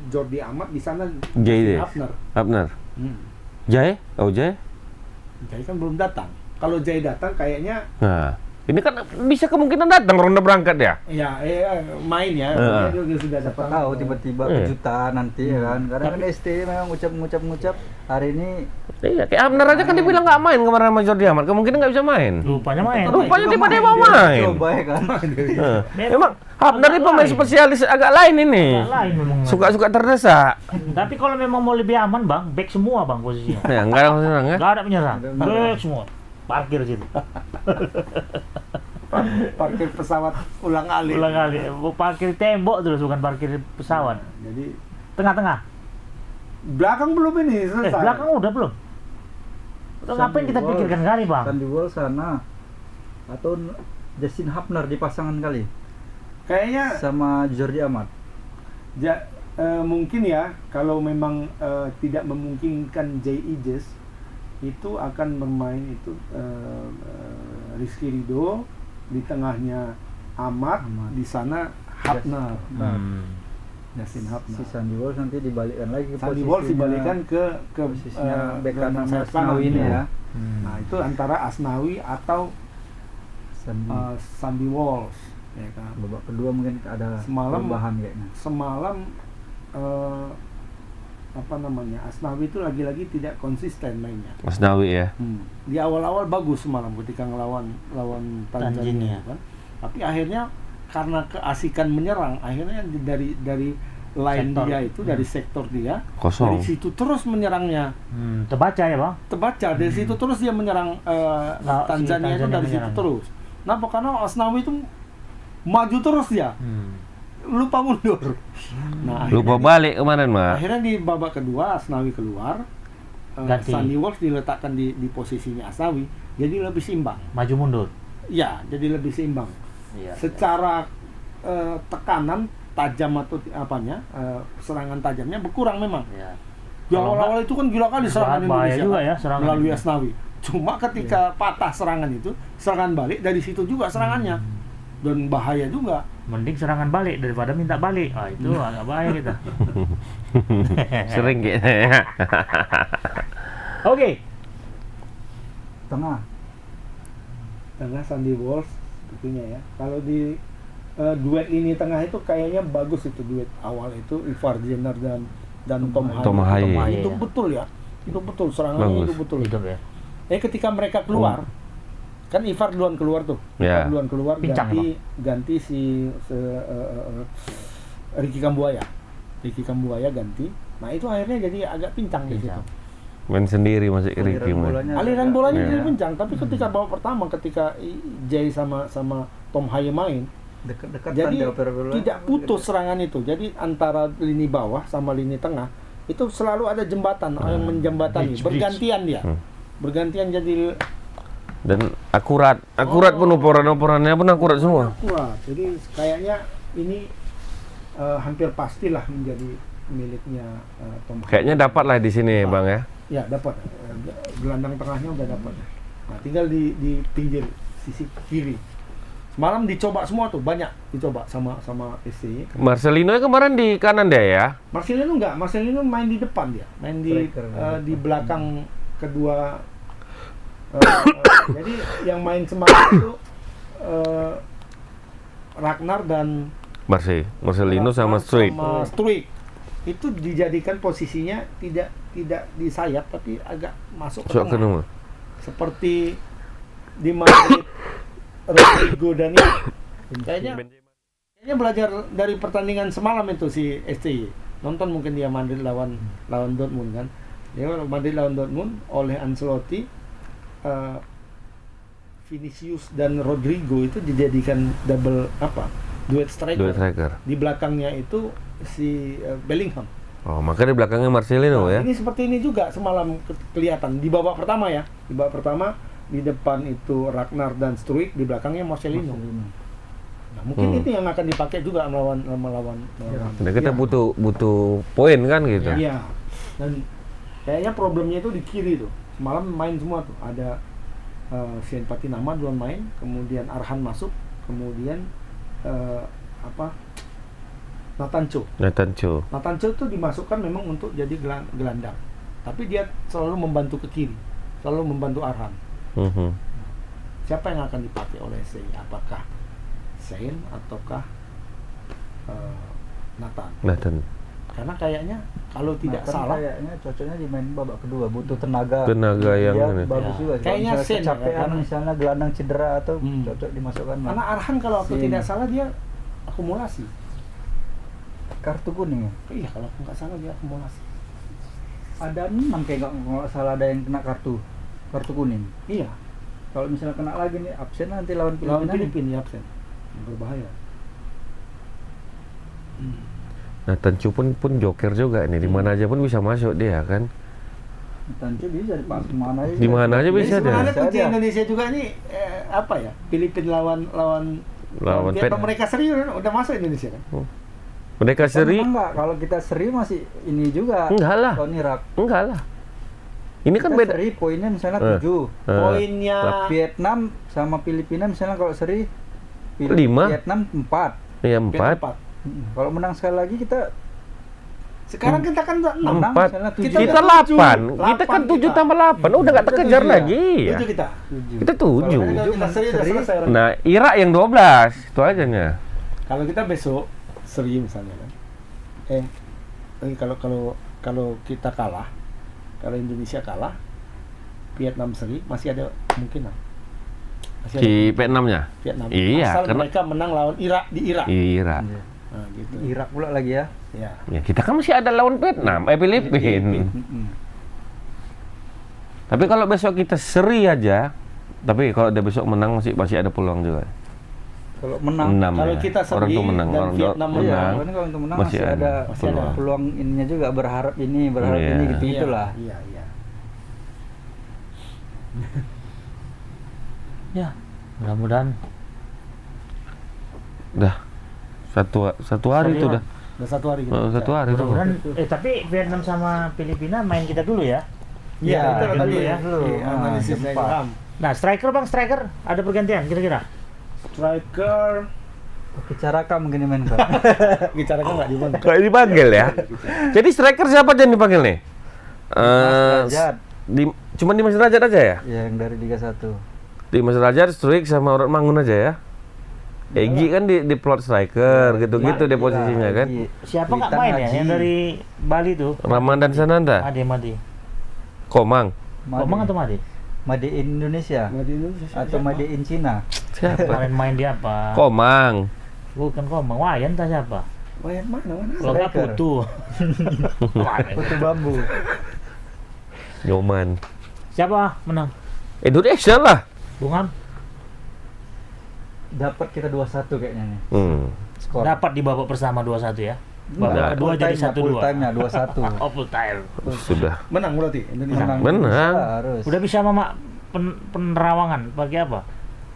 Jordi Amat, di sana Jay Hapner. Hapner. Jay? Oh Jay? Jay kan belum datang. Kalau Jay datang kayaknya Nah, ini kan bisa kemungkinan datang ronde berangkat ya. ya main ya. Dia sudah Siapa datang. tahu tiba-tiba kejutan nanti ya kan. Karena kan STY memang ngucap hari ini. Iya, kayak Hapner aja kan dibilang nggak main kemarin sama Jordi Amat. Kemungkinan nggak bisa main. Rupanya main. Rupanya juga tiba-tiba dia. main. Coba ya kan. Memang Hapner ini pemain spesialis agak lain ini. Agak lain memang. Suka-suka terdesak. Tapi kalau memang mau lebih aman, Bang, back semua, Bang, posisinya. Ya, enggak ada masalah ya. Nggak ada penyerang. Back semua. Parkir situ. Parkir pesawat ulang alik. Ulang kali. Parkir tembok terus, bukan parkir pesawat. Jadi Tengah-tengah. belakang belum ini selesai. Belakang udah belum? Udah ngapain kita Walsh. pikirkan kali, Bang? Sandy Walsh sana atau Justin Hapner dipasangan kali Kayaknya sama Jordi Amat. mungkin ya, kalau memang tidak memungkinkan Jay Ijes, itu akan bermain itu Rizky Ridho, di tengahnya Amat. Di sana Hapner. Justin Hapner. Si Sandy Walsh nanti dibalikkan lagi ke Sandy Walsh dibalikkan ke posisinya bek kanan sayap kanan Asnawi ini ya. Nah, itu antara Asnawi atau Sandy Walsh, ya kan. Babak kedua mungkin ada Semalam- perubahan kayaknya. Semalam Asnawi itu lagi-lagi tidak konsisten mainnya. Asnawi ya. Di awal-awal bagus semalam ketika ngelawan Tanzania Tanzania. kan. Tapi akhirnya karena keasikan menyerang, akhirnya dari line Sektor. dia itu dari sektor dia Kosong. dari situ terus menyerangnya. Terbaca ya bang. Terbaca dari situ terus dia menyerang Nah, si Tanzania itu Tanzania dari situ menyerang. terus. Kenapa? Karena Asnawi itu maju terus dia, lupa mundur. Nah, Lupa balik kemarin, Mak. akhirnya di babak kedua Asnawi keluar, Ganti. Sandy Walsh diletakkan di posisinya Asnawi, jadi lebih seimbang. Maju mundur. Ya, jadi lebih seimbang. Iya. Secara tekanan tajam atau serangan tajamnya berkurang memang. Iya. Di awal-awal itu kan gila kali serangan Bahaya Indonesia juga kan, ya serangan melalui ini. Asnawi. Cuma ketika patah serangan itu, serangan balik dari situ juga serangannya. Dan bahaya juga. Mending serangan balik daripada minta balik. Itu agak bahaya kita. Sering kayaknya. Oke. Tengah. Tengah Sandy Walsh tentunya ya. Kalau di duet lini tengah itu kayaknya bagus itu duet awal itu Ivar Jenner dan Tom Haye. Haye. Itu Iya. betul ya. Itu betul serangannya Bagus. itu betul. Hidup ya. Ketika mereka keluar, kan Ivar duluan keluar tuh. Ya. Ivar duluan keluar Pincang, ganti si Ricky Kambuaya. Ricky Kambuaya ganti. Nah, itu akhirnya jadi agak pincang di situ. Pincang. Main sendiri masih Ricky, Mak. Aliran bolanya Iya. jadi pincang, tapi ketika babak pertama ketika Jay sama Tom Haye main, Dekat-dekat jadi tidak putus serangan itu. Jadi antara lini bawah sama lini tengah itu selalu ada jembatan yang menjembatani. Bridge. Bergantian dia. Bergantian jadi Dan akurat pun operannya pun akurat semua. akurat. Jadi kayaknya ini hampir pastilah menjadi miliknya Tom Haye. Kayaknya dapat lah di sini, Bang ya. Ya, dapat. Gelandang tengahnya udah dapat. Nah, tinggal di pinggir sisi kiri. Semalam dicoba semua tuh, banyak dicoba sama SCY. Marcelino kemarin di kanan dia ya. Marcelino enggak, Marcelino main di depan dia, main Striker, di belakang kedua. Jadi yang main semalam itu Ragnar dan Marcelino sama Struijk. Struijk. Itu dijadikan posisinya tidak di sayap tapi agak masuk ke Sok ke tengah. nomor. Seperti di Madrid Rodrigo dan ini. Kayaknya belajar dari pertandingan semalam itu si SCY. Nonton mungkin dia Madrid lawan Dortmund kan. Dia Madrid lawan Dortmund oleh Ancelotti, Vinicius dan Rodrigo itu dijadikan duet striker. Di belakangnya itu si Bellingham. Oh, maka di belakangnya Marcelino ya. Ini seperti ini juga semalam kelihatan di babak pertama ya. Di babak pertama di depan itu Ragnar dan Struijk, di belakangnya Marcelino. Nah, mungkin itu yang akan dipakai juga melawan. Nah, kita butuh poin kan gitu. Iya. Dan kayaknya problemnya itu di kiri tuh. Semalam main semua tuh. Ada Sien Patinama duluan main, kemudian Arhan masuk, kemudian Nathan Cho itu dimasukkan memang untuk jadi gelandang. Tapi dia selalu membantu ke kiri, selalu membantu Arhan. Siapa yang akan dipakai oleh Sein? Apakah Sein ataukah Nathan? Karena kayaknya kalau tidak salah, kayaknya cocoknya di main babak kedua, butuh tenaga yang dia ini. bagus Ya. juga. Kayaknya Kalau Sen, kecapean karena- misalnya gelandang cedera atau cocok dimasukkan. karena Arhan kalau aku Sin. tidak salah dia akumulasi. Kartu kuning ya? Iya, kalau aku nggak salah dia akumulasi. Ada 6 kayak nggak salah ada yang kena kartu kuning. Iya, Kalau misalnya kena lagi nih absen nanti lawan lawan Filipina. Filipina ya absen. Berbahaya. Nathan Cho pun joker juga nih, di mana aja pun bisa masuk dia kan. Tancu bisa di mana aja. Di mana aja bisa Jadi sebenarnya dia. kunci Bisa aja. Indonesia juga ini Filipina lawan Pet. mereka serius kan? Udah masuk Indonesia kan? Mereka seri Enggak, kalau kita seri masih ini juga. Enggak lah. Tahun Irak. enggak lah. Ini kan Kita beda. seri poinnya misalnya 7. Poinnya Vietnam sama Filipina misalnya kalau seri 5. Vietnam 4. Iya 4. Kalau menang sekali lagi kita Sekarang kita kan 6. menang, Empat. misalnya tujuh. Kita udah 8. tujuh. Kita kan 7 kita. tambah 8. Udah nggak terkejar Tujuh, lagi. Ya. Itu kita. Kita 7. Kalau kita seri udah selesai. Nah, Irak yang 12. Itu aja nya. Kalau kita besok seri misalnya kan. Kalau kita kalah, kalau Indonesia kalah, Vietnam seri masih ada kemungkinan. Masih ada Si P6-nya. Vietnam. Iya, Asal karena mereka menang lawan Irak di Irak. Irak. Iya. Nah, gitu. Irak pula lagi ya. Ya. Ya, kita kan masih ada lawan Vietnam, Filipina. Tapi kalau besok kita seri aja, tapi kalau dia besok menang masih ada peluang juga. Kalau menang, 6 Kalau ya. kita seri Orang tuh menang, dan orang Vietnam menang. iya, kan kalau untuk menang masih ada peluang. peluang ininya juga, berharap ini Iya. ini gitu itulah. Iya, iya. Ya, mudah-mudahan Dah satu hari itu dah. Udah 1 hari kita. Satu hari itu. mudah-mudahan tapi Vietnam sama Filipina main kita dulu ya. Iya, Iya, itu dulu tadi ya. ya. Dulu. Analisis Jam saya 4. paham. Nah, striker ada pergantian kira-kira. Striker Bicara mungkin yang main Pak. bicara kan nggak dibantu. Kayak dipanggil ya. Jadi striker siapa aja yang dipanggil nih? Derajat. Cuma Dimas Derajat aja ya? Ya, yang dari Liga 1. Dimas Derajat, Struik sama Orot Mangun aja ya? Egi kan di plot striker, gitu-gitu deh posisinya kan? Siapa nggak Witan main ya Haji. yang dari Bali tuh? Ramadan Sananda, Made. Komang. Komang atau Made? Made in Indonesia Nggak di Indonesia. atau Made in Cina. Siapa? Kemarin main di apa? Komang. Bukan Komang, Wayan tak siapa? Wayan mana? Kalau nggak Striker. Putu. Putu bambu. Nyoman. Siapa menang? Indonesia lah. Bung Ham? Dapat kita 2-1 kayaknya nih. Skor. Dapat di babak pertama 2-1 ya. Babak Enggak. kedua jadi 1-2. Full time-nya 2-1. Oh, full time. Sudah. Menang berarti Indonesia. Menang. Menang. Harus. Udah bisa mama penerawangan pakai apa?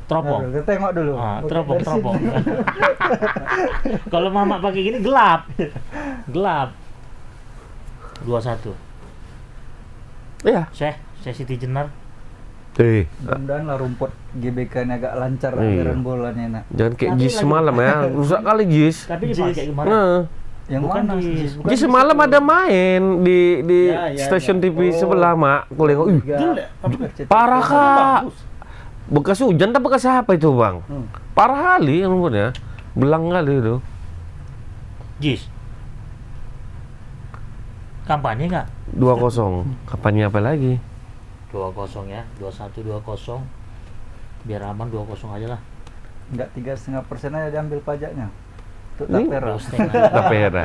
Teropong. Kita tengok dulu. Ah, Oke, teropong. dari sini. Kalau mama pakai gini gelap. Gelap. 2-1. Iya. Syekh Siti Jenar. Mudah-mudahan lah rumput GBK ini agak lancar Iya. aliran bolanya nak. Jangan kayak Tapi Jis lagi- semalam ya. Rusak kali Jis. Tapi dipakai kemarin. Nah, Yang Bukan mana? di- Jis? Bukan Jis di semalam situ. ada main di Ya, ya, stasiun ya. TV sebelah mak. Aku lihat, Liga. Jelek. parah kak. Bagus. Bekas hujan tak bekas apa itu bang? Parah kali rumputnya. Belang kali itu. Jis. Kampanye nggak? 2-0. Kapannya apa lagi? 2-0 ya. 2-1 2-0. Biar aman 2-0 aja lah. Enggak 3,5% aja diambil pajaknya. Untuk Ini Tapera. Tapera.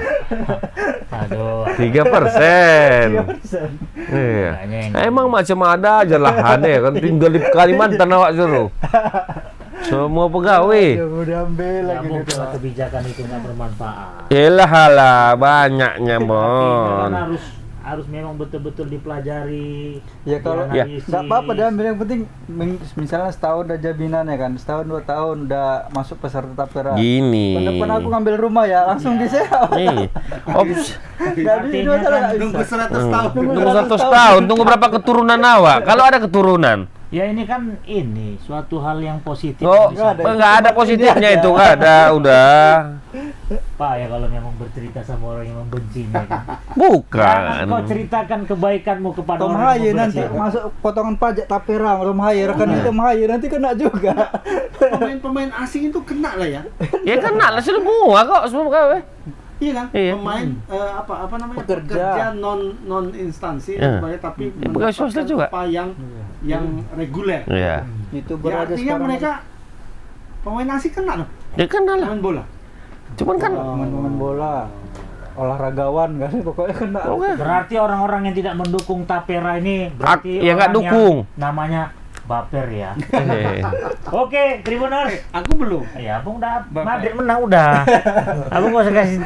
Aduh. 3%. Iya. Makanya yang- Emang macam ada aja lahannya kan tinggal di Kalimantan awak suruh. Semua pegawai. Mau diambil Nggak lagi mungkin gitu. lah kebijakan itu nggak bermanfaat. Yalah halah banyaknya Tapi mon. kan harus memang betul-betul dipelajari. Ya kalau dianalisis. nggak apa-apa diambil, yang penting misalnya setahun udah jaminan ya kan, setahun 2 tahun udah masuk peserta Tapera. Gini. Tahun depan aku ngambil rumah ya, langsung disewa. Nih. Ops. Nggak di Artinya dua tahun kan nggak Nunggu bisa. 100 tahun. Tunggu 100 tahun, tunggu berapa keturunan awak? Kalau ada keturunan. Ya ini kan suatu hal yang positif. Oh, yang bisa- enggak ada positifnya itu, enggak ada, udah. Pak ya kalau memang bercerita sama orang yang membencinya kan. Jangan Bukan. kau ceritakan kebaikanmu kepada Tom orang Haye yang nanti membenci. masuk potongan pajak Tapera, Tom Haye rekan itu Tom Haye nanti kena juga. Pemain-pemain asing itu kena lah ya. Ya kena lah semua kok, semua pegawai. Iya kan? Iya. Pemain apa namanya? Pekerja. non instansi Iya. sebagai tapi Ya, pegawai swasta mendapatkan juga. upah yang reguler. Iya. Itu Ya, beraja artinya sekarang. mereka pemain asing kena loh, Ya kena lah. pemain bola. Cuman kan Pemain bola, olahragawan kan pokoknya kena. Oke. Berarti orang-orang yang tidak mendukung Tapera ini berarti ya nggak orang yang dukung. namanya baper ya. Eh, Oke, Tribuners. Aku belum. Ya, Abang udah Baper. Madrid menang udah. Abang nggak usah kasih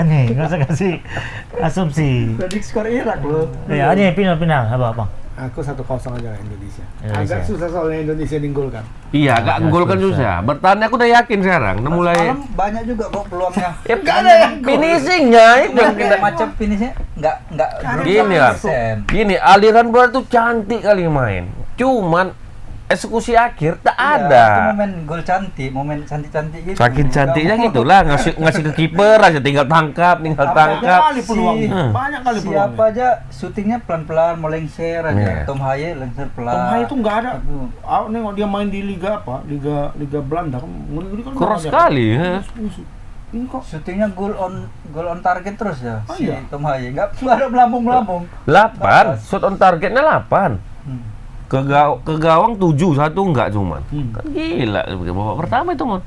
nih, nggak usah kasih asumsi. Predik skor Irak loh. Ya, ini final apa Bang? Aku 1-0 aja lah Indonesia. Indonesia. Agak susah soalnya Indonesia digolkan. Iya, agak gol kan susah. Bertahan aku udah yakin sekarang. Udah mulai. Malam banyak juga kok peluangnya. Ya nggak ada yang finishingnya itu yang kita. Macam finishnya nggak Gini lah. 100%. Gini, aliran bola tuh cantik kali main. Cuman eksekusi akhir tak Iya, ada. itu momen gol cantik, momen cantik-cantik gitu. Saking cantiknya Nggak mau- gitulah, ngasih ke kiper aja, tinggal tangkap. Banyak kali peluangnya. Hmm. Banyak kali Siapa peluangnya. aja syutingnya pelan-pelan, mau lengser aja. Iya. Tom Haye lengser pelan. Tom Haye itu nggak ada. Aduh. Nengok dia main di liga apa? Liga Belanda kan. Ngeri-ngeri kan Keras nggak ada. sekali. Ya. Ini kok Syutingnya gol on target terus ya. Oh, si iya. Tom Haye nggak ada melambung-melambung. 8, shot on targetnya 8. Hmm. Ke gawang 7, 1 enggak cuman. Hmm. Kan gila, babak pertama itu, Mon.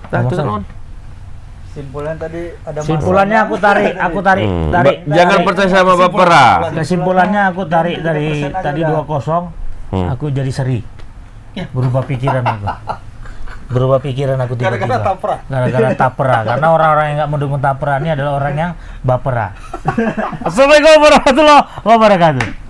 Nah, itu kan, Mon. Simpulan tadi ada Simpulannya aku tarik Hmm. tarik. Jangan percaya sama Bapera. Kesimpulannya aku tarik dari 50% aja tadi dah. 2-0, Hmm. aku jadi seri. Ya. Berubah pikiran aku. Berubah pikiran aku tiba-tiba. Gara-gara tapra. Gara-gara tapera. Karena orang-orang yang nggak mendukung tapera ini adalah orang yang bapera. Assalamualaikum warahmatullahi wabarakatuh.